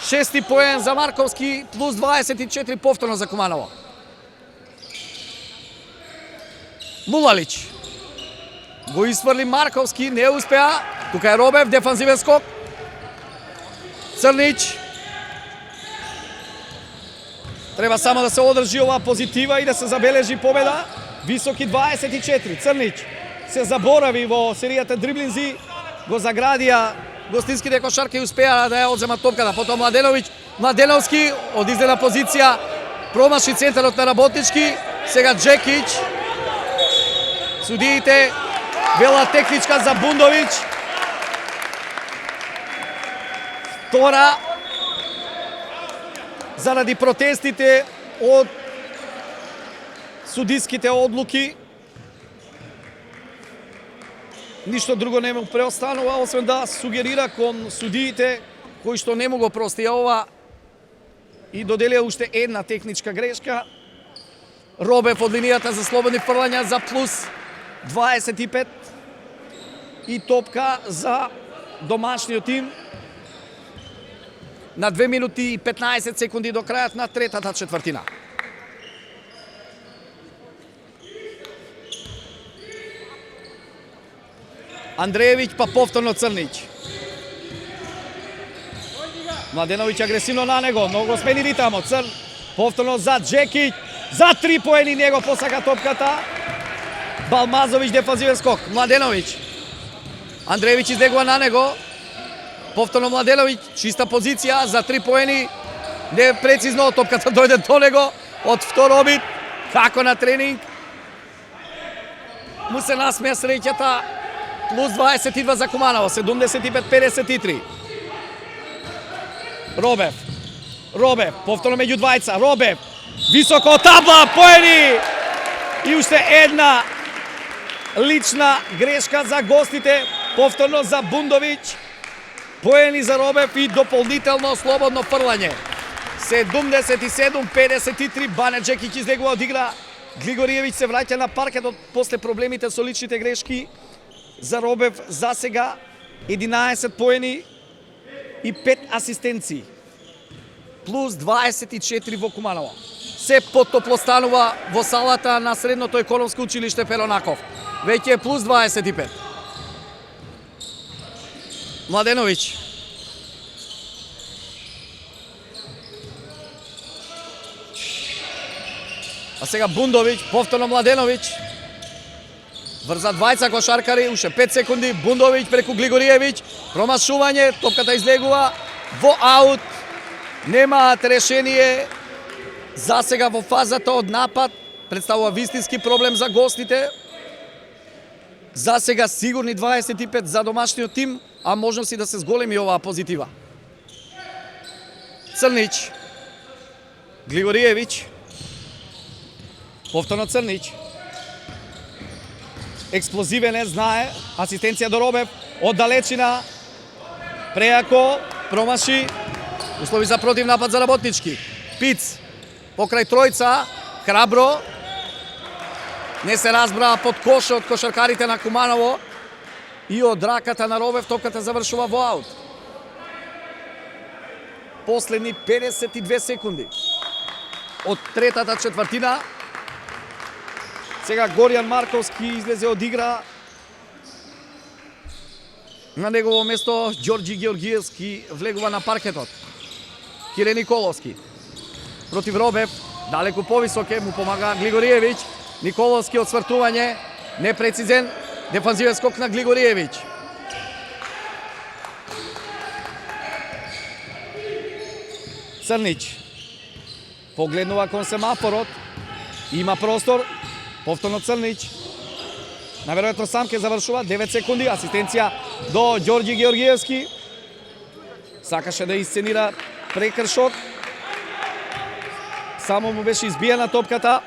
6 поен за Марковски, плюс 24 повторно за Куманово. Мулалич. Го isfrли Марковски, не успеа. Тука е Робев, дефанзивен скок. Црнич. Треба само да се одржи оваа позитива и да се забележи победа. Високи 24. Црнич се заборави во серијата дриблинзи, го заградија гостинските кошарки и успеа да ја одземат топката. Потоа Младеновиќ, Младеновски од издена позиција промаши центарот на работнички. Сега Джекич. Судиите велат техничка за Бундовиќ. Втора заради протестите од судиските одлуки. Ништо друго не му преостанува, освен да сугерира кон судиите кои што не му го простија ова и доделија уште една техничка грешка. Робев од линијата за слободни фрлања за плюс 25 и топка за домашниот тим на 2 минути и 15 секунди до крајот на третата четвртина. Андреевиќ па повторно Црнич. Младеновиќ агресивно на него, многу го смени ритамот. Црн, повторно за Джекиć, за 3 поени него посака топката. Балмазовиќ дефанзивен скок, Младеновиќ. Андреевиќ издегува на него. Повторно Младеновиќ, чиста позиција за 3 поени. Не прецизно, топката дојде до него од втор обид, како на тренинг. Му се насмеа среќата, плюс 22 за Куманово, 75-53. Робев, повторно меѓу двајца, Робев, високо од табла, поени! И уште една лична грешка за гостите, повторно за Бундовиќ, поени за Робев и дополнително слободно фрлање. 77-53, Бане Джекиć издегува од игра. Глигориевиќ се враќа на паркетот после проблемите со личните грешки. За Робев за сега 11 поени и 5 асистенции. Плюс 24 во Куманово. Се потопло станува во салата на Средното економско училиште Перонаков. Веќе е плюс 25. Младеновиќ. А сега Бундовиќ, повторно Младеновиќ. Врза двајца кошаркари, уште 5 секунди. Бундовиќ преку Глигориевиќ. Промашување, топката излегува во аут. Немаат решение. За сега во фазата од напад представува вистински проблем за гостите. За сега сигурни 25 за домашниот тим, а можности да се зголеми оваа позитива. Црниć. Глигориевиќ. Повторно Црниć. Експлозивен е, знае. Асистенција до Робев. Од далечина. Преако. Промаши. Услови за против напад за Работнички. Пиц. Покрај тројца. Храбро. Не се разбра под коша од кошаркарите на Куманово. И од раката на Робев топката завршува во аут. Последни 52 секунди. Од третата четвртина. Сега Горијан Марковски излезе од игра. На негово место Ѓорѓи Георгиевски влегува на паркетот. Кире Николовски. Против Робев, далеку повисоке, му помага Глигориевиќ. Николовски од свртување, непрецизен, дефанзивен скок на Глигориевиќ. Црниć. Погледнува кон семафорот. Има простор. Повторно Црниć. Наверојатно сам ке завршува. 9 секунди. Асистенција до Ѓорѓи Георгиевски. Сакаше да исценира прекршок. Само му беше избиена топката.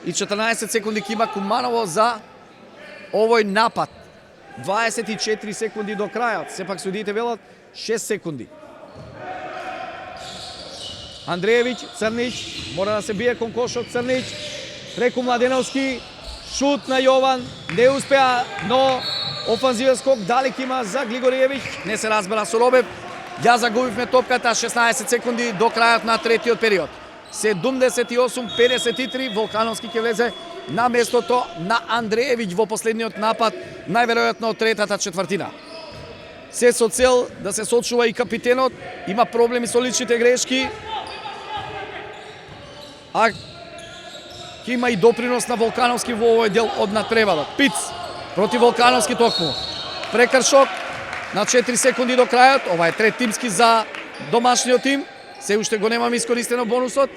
И 14 секунди ке има Куманово за овој напад. 24 секунди до крајот. Сепак судиите велат 6 секунди. Андреевиќ, Црниć, мора да се бие кон кошот Црниć. Преку Младеновски, шут на Јован, не успеа, но офанзивен скок далек има за Глигориевиќ. Не се разбера со Робев. Ја загубивме топката, 16 секунди до крајот на третиот период. 78-53, Волкановски ќе влезе на местото на Андреевиќ во последниот напад, најверојатно од третата четвртина. Се со цел да се сочува и капитенот, има проблеми со личните грешки, а ќе има и допринос на Волкановски во овој дел од надпреварот. Пиц против Волкановски токму. Прекршок на 4 секунди до крајот. Ова е трет тимски за домашниот тим. Се уште го немаме искористено бонусот.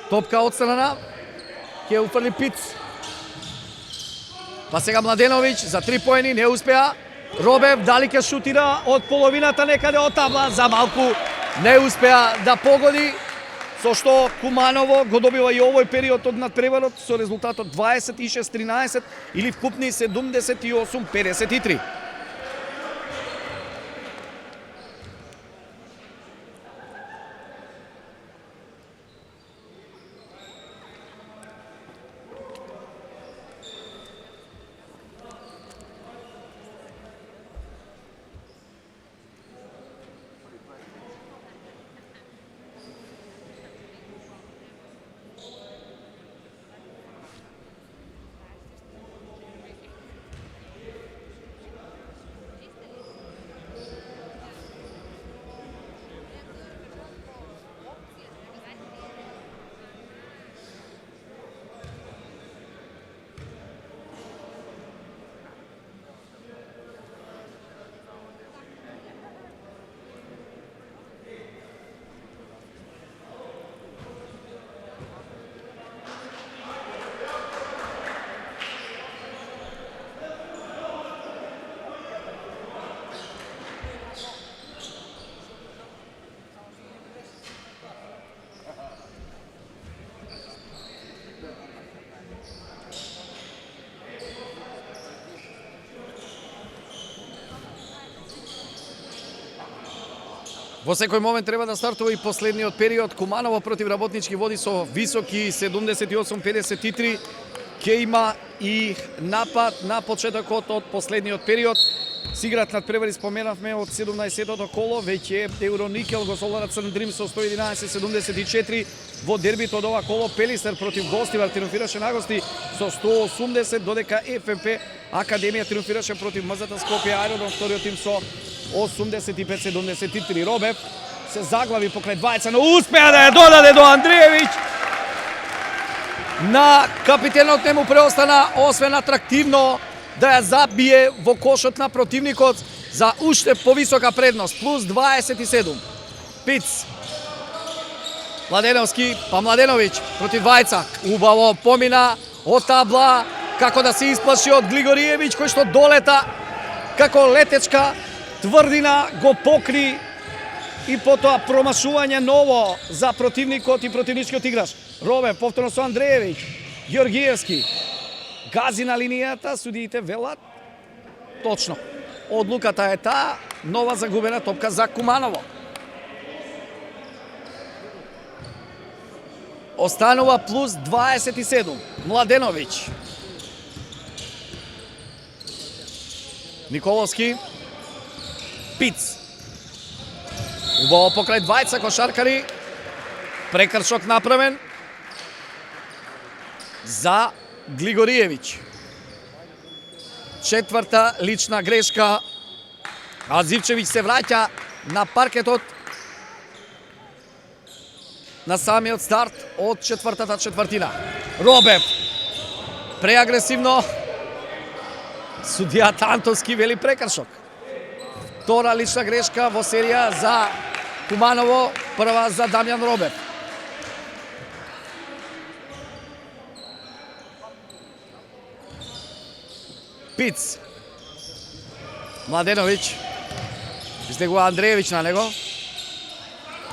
Топка одстрана. Ќе уфрли Пиц. Па сега Младеновиќ за 3 поени не успеа. Робев дали ќе шутира од половината некаде од табла, за малку не успеа да погоди, со што Куманово го добива и овој период од надпреварот со резултатот 26-13 или вкупни 78-53. Во секој момент треба да стартува и последниот период. Куманово против Работнички води со високи 78-53. Ке има и напад на почетокот од последниот период. Сиграт надпревари, споменавме, од 17-тото коло, веќе Евроникел го солара Црн Дрим со 111-74. Во дербито од ова коло Пелистер против Гостивар триумфираше на гости со 180, додека ФМП Академија триумфираше против МЗТ Скопје Аеродром, вториот тим со 85-73. Робев се заглави покрај двајца, но успеа да ја додаде до Андреевиќ. На капитенот не му преостана, освен атрактивно, да ја забие во кошот на противникот за уште повисока предност, плюс 27. Пиц. Младеновски, па Младеновиќ против двајца. Убаво помина од табла, како да се исплаши од Глигориевиќ, кој што долета како летечка тврдина, го покри и потоа промашување ново за противникот и противничкиот играш. Робе, повторно со Андреевиќ, Георгиевски, гази на линијата, судиите велат точно. Одлуката е таа, нова загубена топка за Куманово. Останува плюс 27. Младеновиќ. Николовски. Пиц. Убаво покрај двајца кошаркари. Прекршок направен за Глигориевиќ. Четврта лична грешка. А Зивчевиќ се враќа на паркетот на самиот старт од четвртата четвртина. Робев преагресивно. Судијата Антовски вели прекршок. Втора лична грешка во серија за Куманово, прва за Дамјан Робев. Пиц. Младеновиќ. Излегува Андреевиќ на него.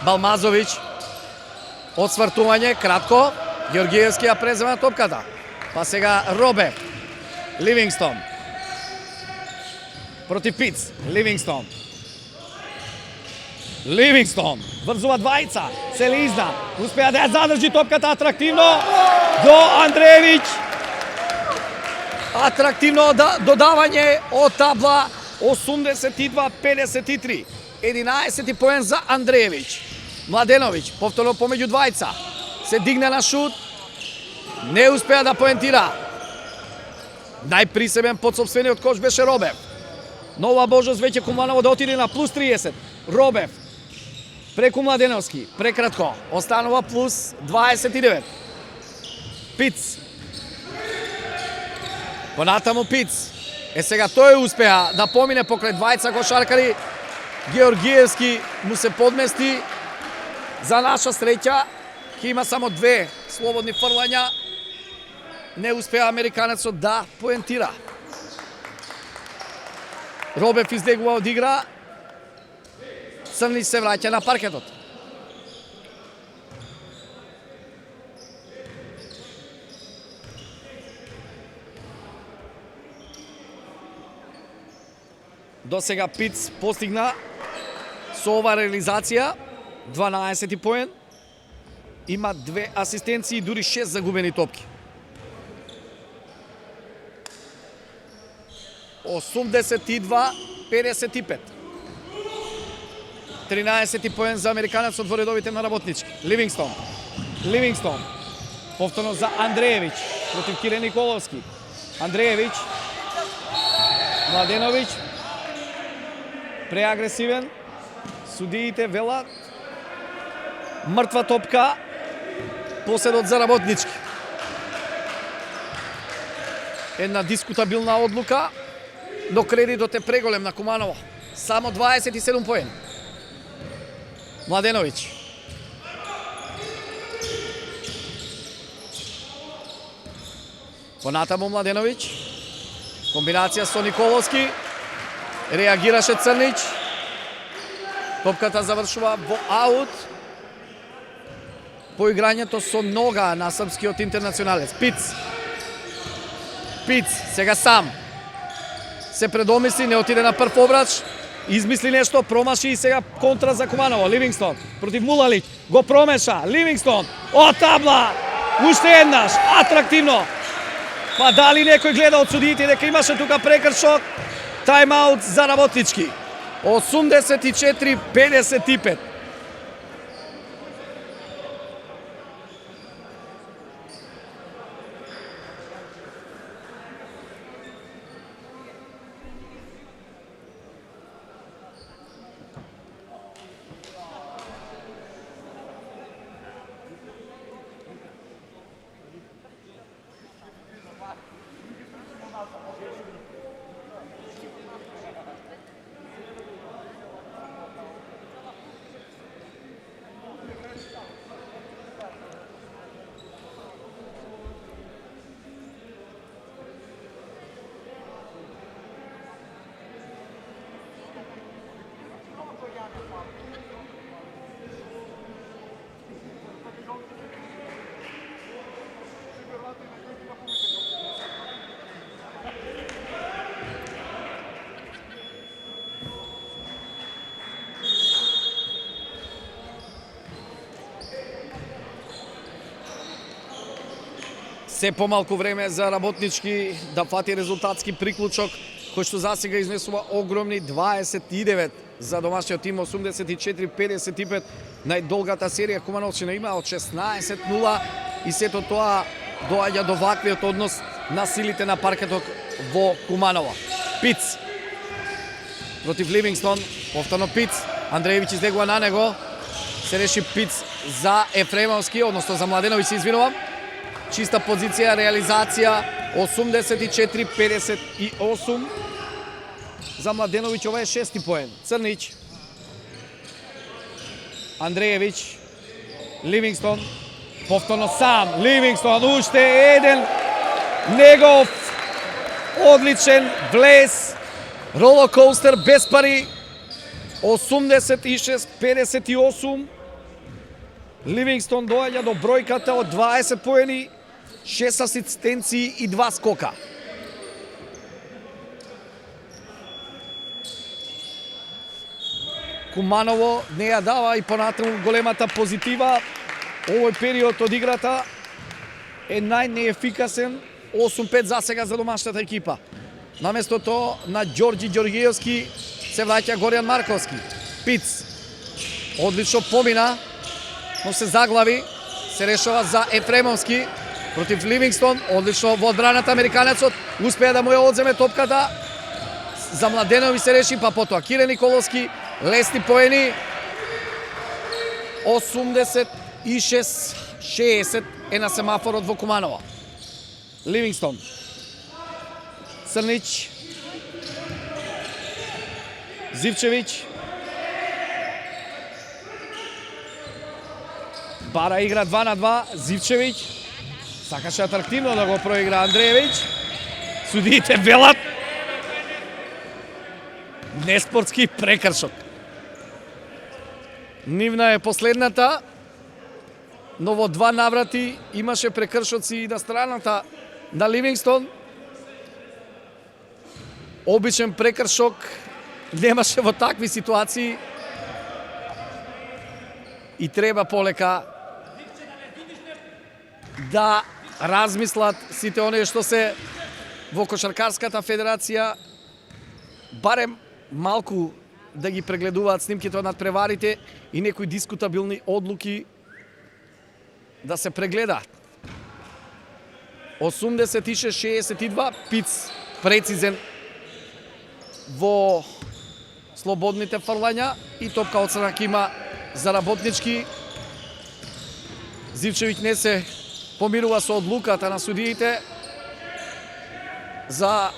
Балмазовиќ. Отсвртување, кратко. Георгиевски ја презема топката. Па сега Робе. Ливингстон. Против Пиц. Ливингстон. Ливингстон. Врзува двајца. Селизна. Успеа да ја задржи топката атрактивно. До Андреевиќ. Атрактивно додавање од табла 82-53. 11 поен за Андреевиќ. Младеновиќ, повторно помеѓу двајца. Се дигна на шут. Не успеа да поентира. Најприсебен под сопствениот кош беше Робев. Нова можност веќе Куманово да отиде на плюс 30. Робев. Преку Младеновски. Прекратко. Останува плюс 29. Пиц. Понатаму Пиц. Сега тој успеа да помине покрај двајца кошаркари. Георгиевски му се подмести. За наша среќа, ќе има само две слободни фрлања. Не успеа американецот да поентира. Робев излегува од игра. Црнич се враќа на паркетот. До сега Пиц постигна со ова реализација 12 поен. Има 2 асистенции и дури 6 загубени топки. 82-55. 13 поен за американецот во редовите на Работнички. Ливингстон. Ливингстон. Повторно за Андреевиќ против Кире Николовски. Андреевиќ. Младеновиќ. Преагресивен. Судиите велат мртва топка. Поседот за Работнички. Една дискутабилна одлука, но кредитот е преголем на Куманово. Само 27 поени. Младеновиќ. Понатаму Младеновиќ. Комбинација со Николовски. Реагираше Црнич. Топката завршува во аут. По играњето со нога на српскиот интернационалец. Пиц. Пиц, сега сам. Се предомисли, не отиде на прв обрач. измисли нешто, промаши и сега контра за Куманово. Ливингстон против Мулалич, го промеша. Ливингстон, од табла, уште еднаш, атрактивно. Па дали некој гледа од судиите дека имаше тука прекршок? Тайм-аут за Работнички. 84-55. Се помалку време за Работнички да фати резултатски приклучок, кој што засега изнесува огромни 29 за домашниот тим, 84-55, најдолгата серија Кумановчина има од 16-0 и сето тоа доаѓа до ваквиот однос на силите на паркетот во Куманово. Пиц против Ливингстон, повторно Пиц, Андреевич излегува на него, се реши Пиц за Ефремовски, односно за Младеновиќ, се извинувам. Чиста позиција, реализација, 84-58 за Младеновиќ, ова е шести поен. Црнич, Андреевич, Ливингстон, повторно сам, Ливингстон, уште еден негов одличен влез, ролокоустер без пари, 86-58. Ливингстон доаѓа до бројката од 20 поени, 6 асистенции и 2 скока. Куманово не ја дава и понатаму големата позитива. Овој период од играта е најнеефикасен, 8-5 засега за домашната екипа. Наместо тоа на Ѓорѓи Ѓоргиевски се враќа Горјан Марковски. Пиц одлично помина, но се заглави, се решава за Ефремовски против Ливингстон, одлично во одбраната американецот, успеа да му ја одземе топката, за Младенови се реши, па потоа Кире Николовски, лесни поени, 86-60 е на семафорот во Куманово. Ливингстон, Црнич, Зивчевиќ, бара игра 2 на 2, Зивчевиќ, сакаше атрактивно да го проигра Андреевич. Судиите велат неспортски прекршок. Нивна е последната, но во 2 наврати имаше прекршоци и на страната на Ливингстон. Обичен прекршок немаше во такви ситуации и треба полека да размислат сите оние што се во Кошаркарската федерација, барем малку да ги прегледуваат снимките од надпреварите и некои дискутабилни одлуки да се прегледаат. 86-62, Пиц прецизен во слободните фрлања и топка од страна има за Работнички. Зивчевиќ не се помирува со одлуката на судиите за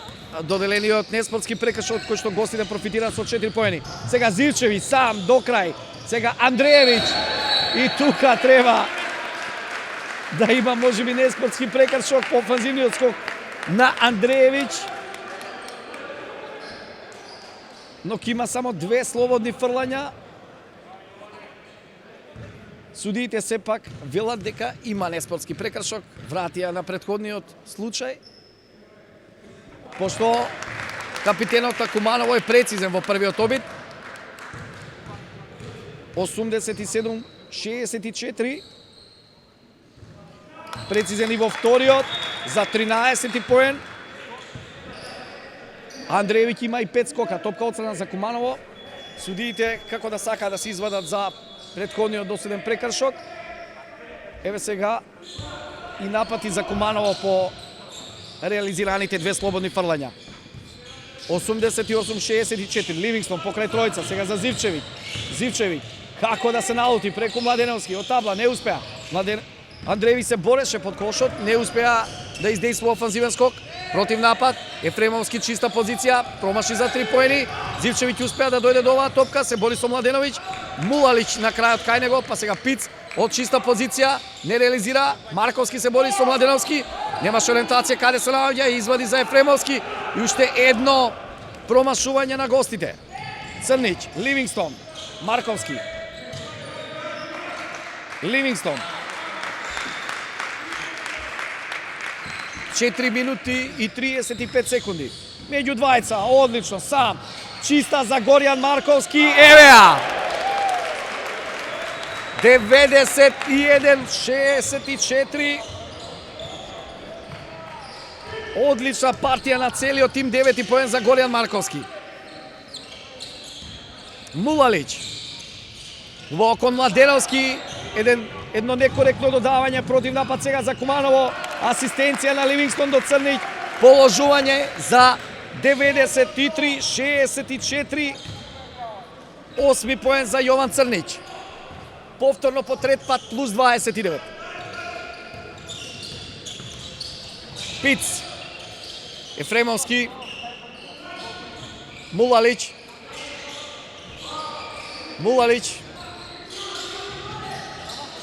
доделениот неспортски прекршок кој што гостите профитираат со 4 поени. Сега Зивчевиќ сам до крај. Сега Андреевич и тука треба да има можеби неспортски прекршок по офанзивниот скок на Андреевич. Но ќе има само 2 слободни фрлања. Судиите сепак велат дека има неспортски прекршок, вратија на претходниот случај. Пошто капитенот на Куманово е прецизен во првиот обид, 87-64. Прецизен и во вториот за 13 поен. Андреевиќ има и 5 скока. Топка отстрана за Куманово. Судиите како да сакаат да се извадат за претходниот доследен прекршок. Еве сега и напати за Куманово по реализираните две слободни фрлања. 88-64. Ливингстон покрај тројца. Сега за Зивчевиќ. Зивчевиќ како да се налути преку Младеновски. Од табла не успеа. Андреевиќ се бореше под кошот, не успеа да издействува офанзивен скок. Против напад, Ефремовски чиста позиција, промаши за 3 поени. Зивчевиќ успеа да дојде до оваа топка, се бори со Младеновиќ. Мулалиќ на крајот кај него, па сега Пиц од чиста позиција, не реализира. Марковски се бори со Младеновски. Немаше ориентација каде се наоѓа и извади за Ефремовски. И уште едно промашување на гостите. Црнич, Ливингстон, Марковски. Ливингстон. 4 минути и 35 секунди. Меѓу двајца, одлично, сам. Чиста за Горијан Марковски, евеа! 91-64. Одлична партија на целиот тим, 9 поен за Горијан Марковски. Мулалиќ. Во кон Младеновски, едно некоректно додавање против напад сега за Куманово. Асистенција на Ливингстон до Црнич. Положување за 93-64. 8 поен за Јован Црнич. Повторно по трет пат плюс 29. Пиц. Ефремовски. Мулалиќ.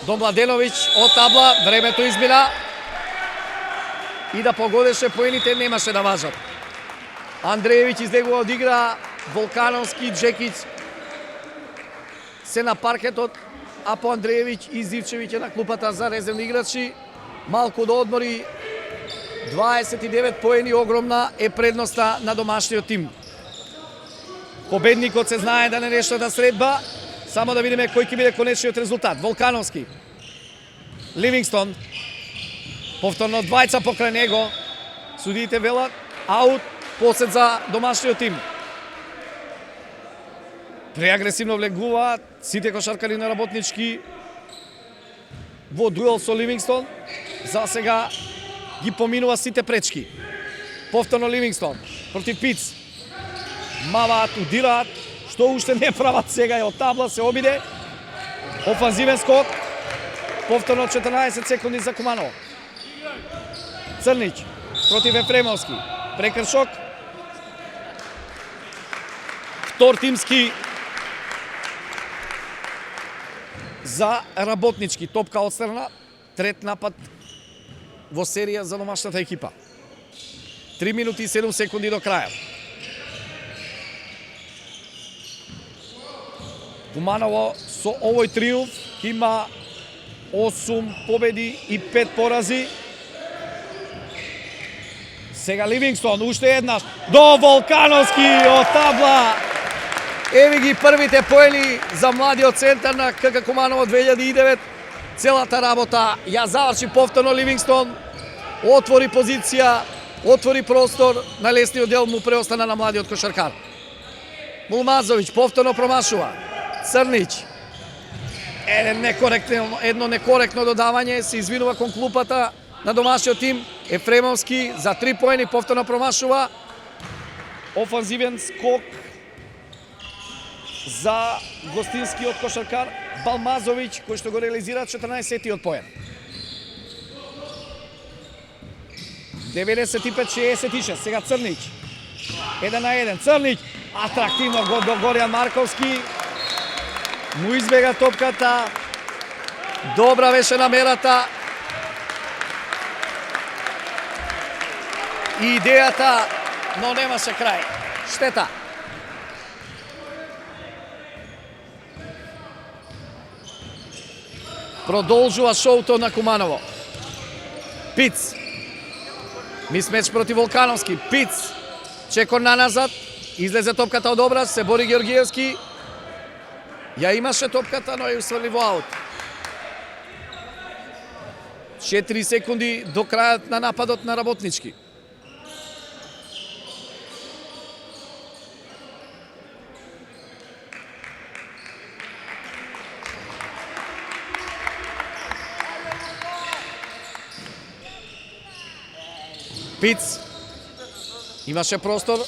До Младеновиќ од табла, времето измина. И да погодеше поените немаше да важат. Андреевиќ излегува од игра, Волкановски, Джекиć се на паркетот, а по Андреевиќ и Зивчевиќ е на клупата за резервни играчи. Малку до одмори, 29 поени, огромна е предноста на домашниот тим. Победникот се знае да не нешто да средба. Само да видиме кој ќе биде конечниот резултат. Волкановски. Ливингстон. Повторно двајца покрај него. Судиите велат аут, посет за домашниот тим. Преагресивно влегуваат сите кошаркари на Работнички во дуел со Ливингстон. За сега ги поминува сите пречки. Повторно Ливингстон против Пиц. Маваат, удираат, што уште не прават сега е од табла, се обиде. Офанзивен скок. Повторно 14 секунди за Куманово. Црнич против Ефремовски. Прекршок. Втор тимски за Работнички. Топка отстрана. Трет напад во серија за домашната екипа. 3 минути и 7 секунди до крајот. Куманово со овој триумф има 8 победи и 5 порази. Сега Ливингстон, уште еднаш, до Волкановски од табла. Еви ги првите поени за младиот центар на КК Куманово 2009. Целата работа ја заврши повторно Ливингстон. Отвори позиција, отвори простор, на лесниот дел му преостана на младиот кошаркар. Мулмазовиќ повторно промашува. Црнич. Едно некоректно додавање, се извинува кон клупата на домашниот тим. Ефремовски за 3 поени повторно промашува. Офанзивен скок за гостинскиот кошаркар Балмазовиќ, кој што го реализира 14-тиот поен. 95-66, сега Црнич. 1-1, Црнич, атрактивно до Горијан Марковски. Му избега топката. Добра беше намерата. И идејата, но немаше крај. Штета. Продолжува шоуто на Куманово. Пиц. Мисмеч против Волкановски. Пиц. Чекор наназад. Излезе топката од образ. Се бори Георгиевски. Ја имаше топката, но ја усврли во аут. 4 секунди до крајот на нападот на Работнички. Пиц. Имаше простор.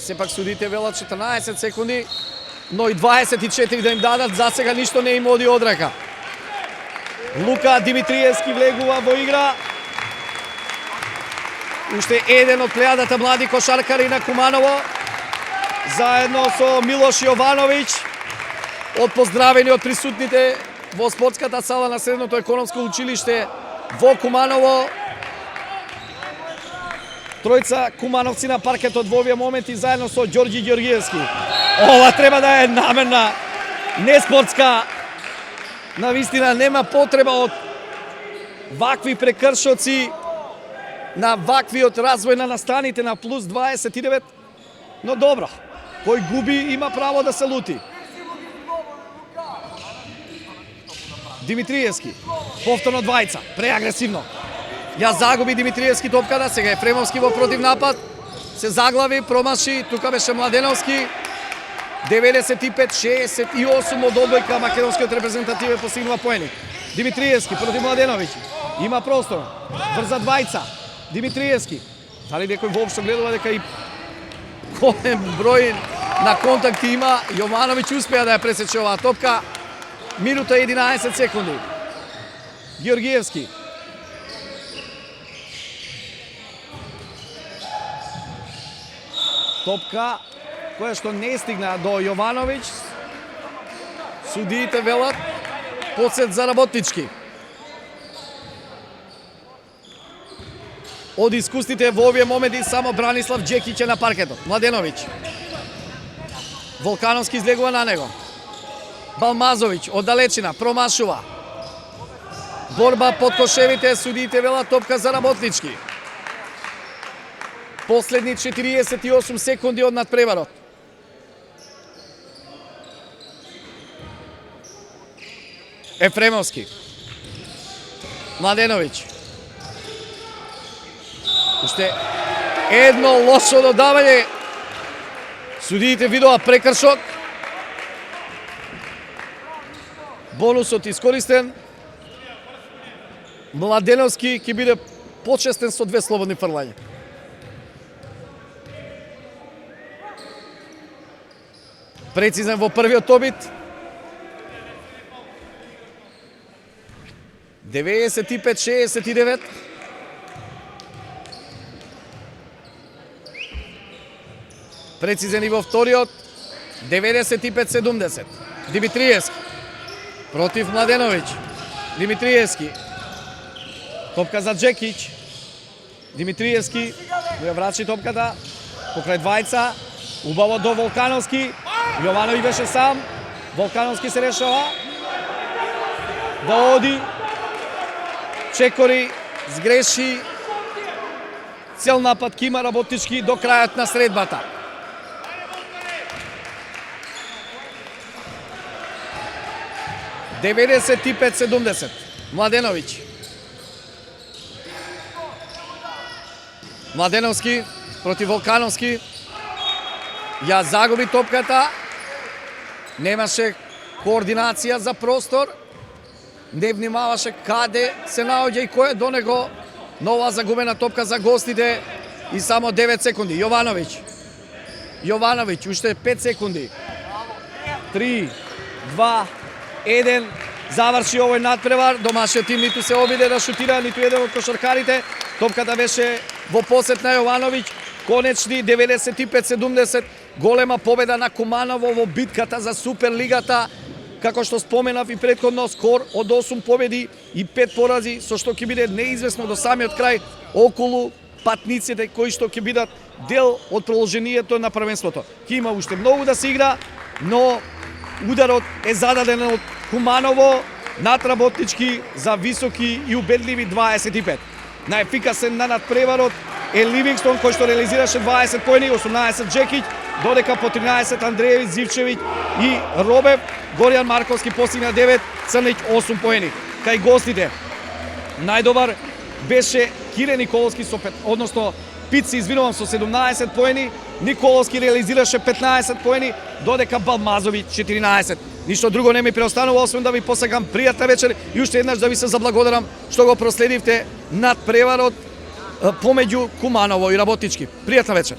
Сепак судите велат 14 секунди, но и 24 да им дадат, за сега ништо не им оди од рака. Лука Димитриевски влегува во игра. Уште еден од плејадата млади кошаркари на Куманово, заедно со Милош Јовановиќ, од поздравени од присутните во спортската сала на Средното економско училиште во Куманово. Тројца кумановци на паркетот во овие моменти заедно со Ѓорѓи Ѓоргиевски. Ова треба да е наменна, не спортска. Навистина нема потреба од вакви прекршоци, на ваквиот развој на настаните на плюс 29. Но добро, кој губи има право да се лути. Димитриевски, повторно двајца, преагресивно. Ја загуби Димитриевски топката, сега Ефремовски во против напад. Се заглави, промаши, тука беше Младеновски. 95-68 од одбојка македонскиот репрезентатив постигнува поени. Димитриевски против Младеновиќ. Има простор. Брза двајца. Димитриевски. Дали некој воопшто гледува дека и голем број на контакти има? Јовановиќ успеа да ја пресече оваа топка. Минута 11 секунди. Ѓоргиевски. Топка која што не стигна до Јовановиќ. Судиите велат подсет за Работнички. Од искусните во овие моменти само Бранислав Џекиќ е на паркетот. Младеновиќ. Волкановски излегува на него. Балмазовиќ од далечина промашува. Борба под кошевите, судиите велат топка за Работнички. Последни 48 секунди од надпреварот. Ефремовски. Младеновиќ. Уште едно лошо додавање. Судиите видоа прекршок. Бонусот искористен. Младеновски ќе биде почестен со 2 слободни фрлања. Прецизен во првиот обид. 95-69. Прецизен и во вториот. 95-70. Димитриевски. Против Младеновиќ. Димитриевски. Топка за Џекиќ. Димитриевски. Ја врачи топката. Покрај двајца. Убаво до Волкановски. Јовановиќ беше сам. Волкановски се решава да оди. Чекори, сгреши. Цел напад ки има Работнички до крајот на средбата. – 95-70. Младеновиќ. Младеновски против Волкановски. Ја загуби топката. Немаше координација за простор. Не внимаваше каде се наоѓа и кој е до него. Нова загубена топка за гостите и само 9 секунди. Јовановиќ. Јовановиќ, уште 5 секунди. 3, 2, 1. Заврши овој надпревар. Домашниот тим ниту се обиде да шутира, ниту еден од кошаркарите. Топката беше во посет на Јовановиќ. Конечни 95-70. Голема победа на Куманово во битката за Суперлигата. Како што споменав и претходно, скор од 8 победи и 5 порази, со што ќе биде неизвестно до самиот крај околу патниците кои што ќе бидат дел од продолжението на првенството. Ќе има уште многу да се игра, но ударот е зададен од Куманово над Работнички за високи и убедливи 25. Најефикасен на надпреварот е Ливингстон кој што реализираше 20 поени, 18 Џекиќ, додека по 13 Андреевич Зивчевиќ и Робев, Горијан Марковски постигна 9, Црнич 8 поени. Кај гостите најдобар беше Кире Николовски со односно Пици, извинувам, со 17 поени, Николовски реализираше 15 поени, додека Балмазовиќ 14. Ништо друго не ми преостанува, освен да ви посакам пријатна вечер и уште еднаш да ви се заблагодарам што го проследивте надпреварот помеѓу Куманово и Работички. Пријатна вечер.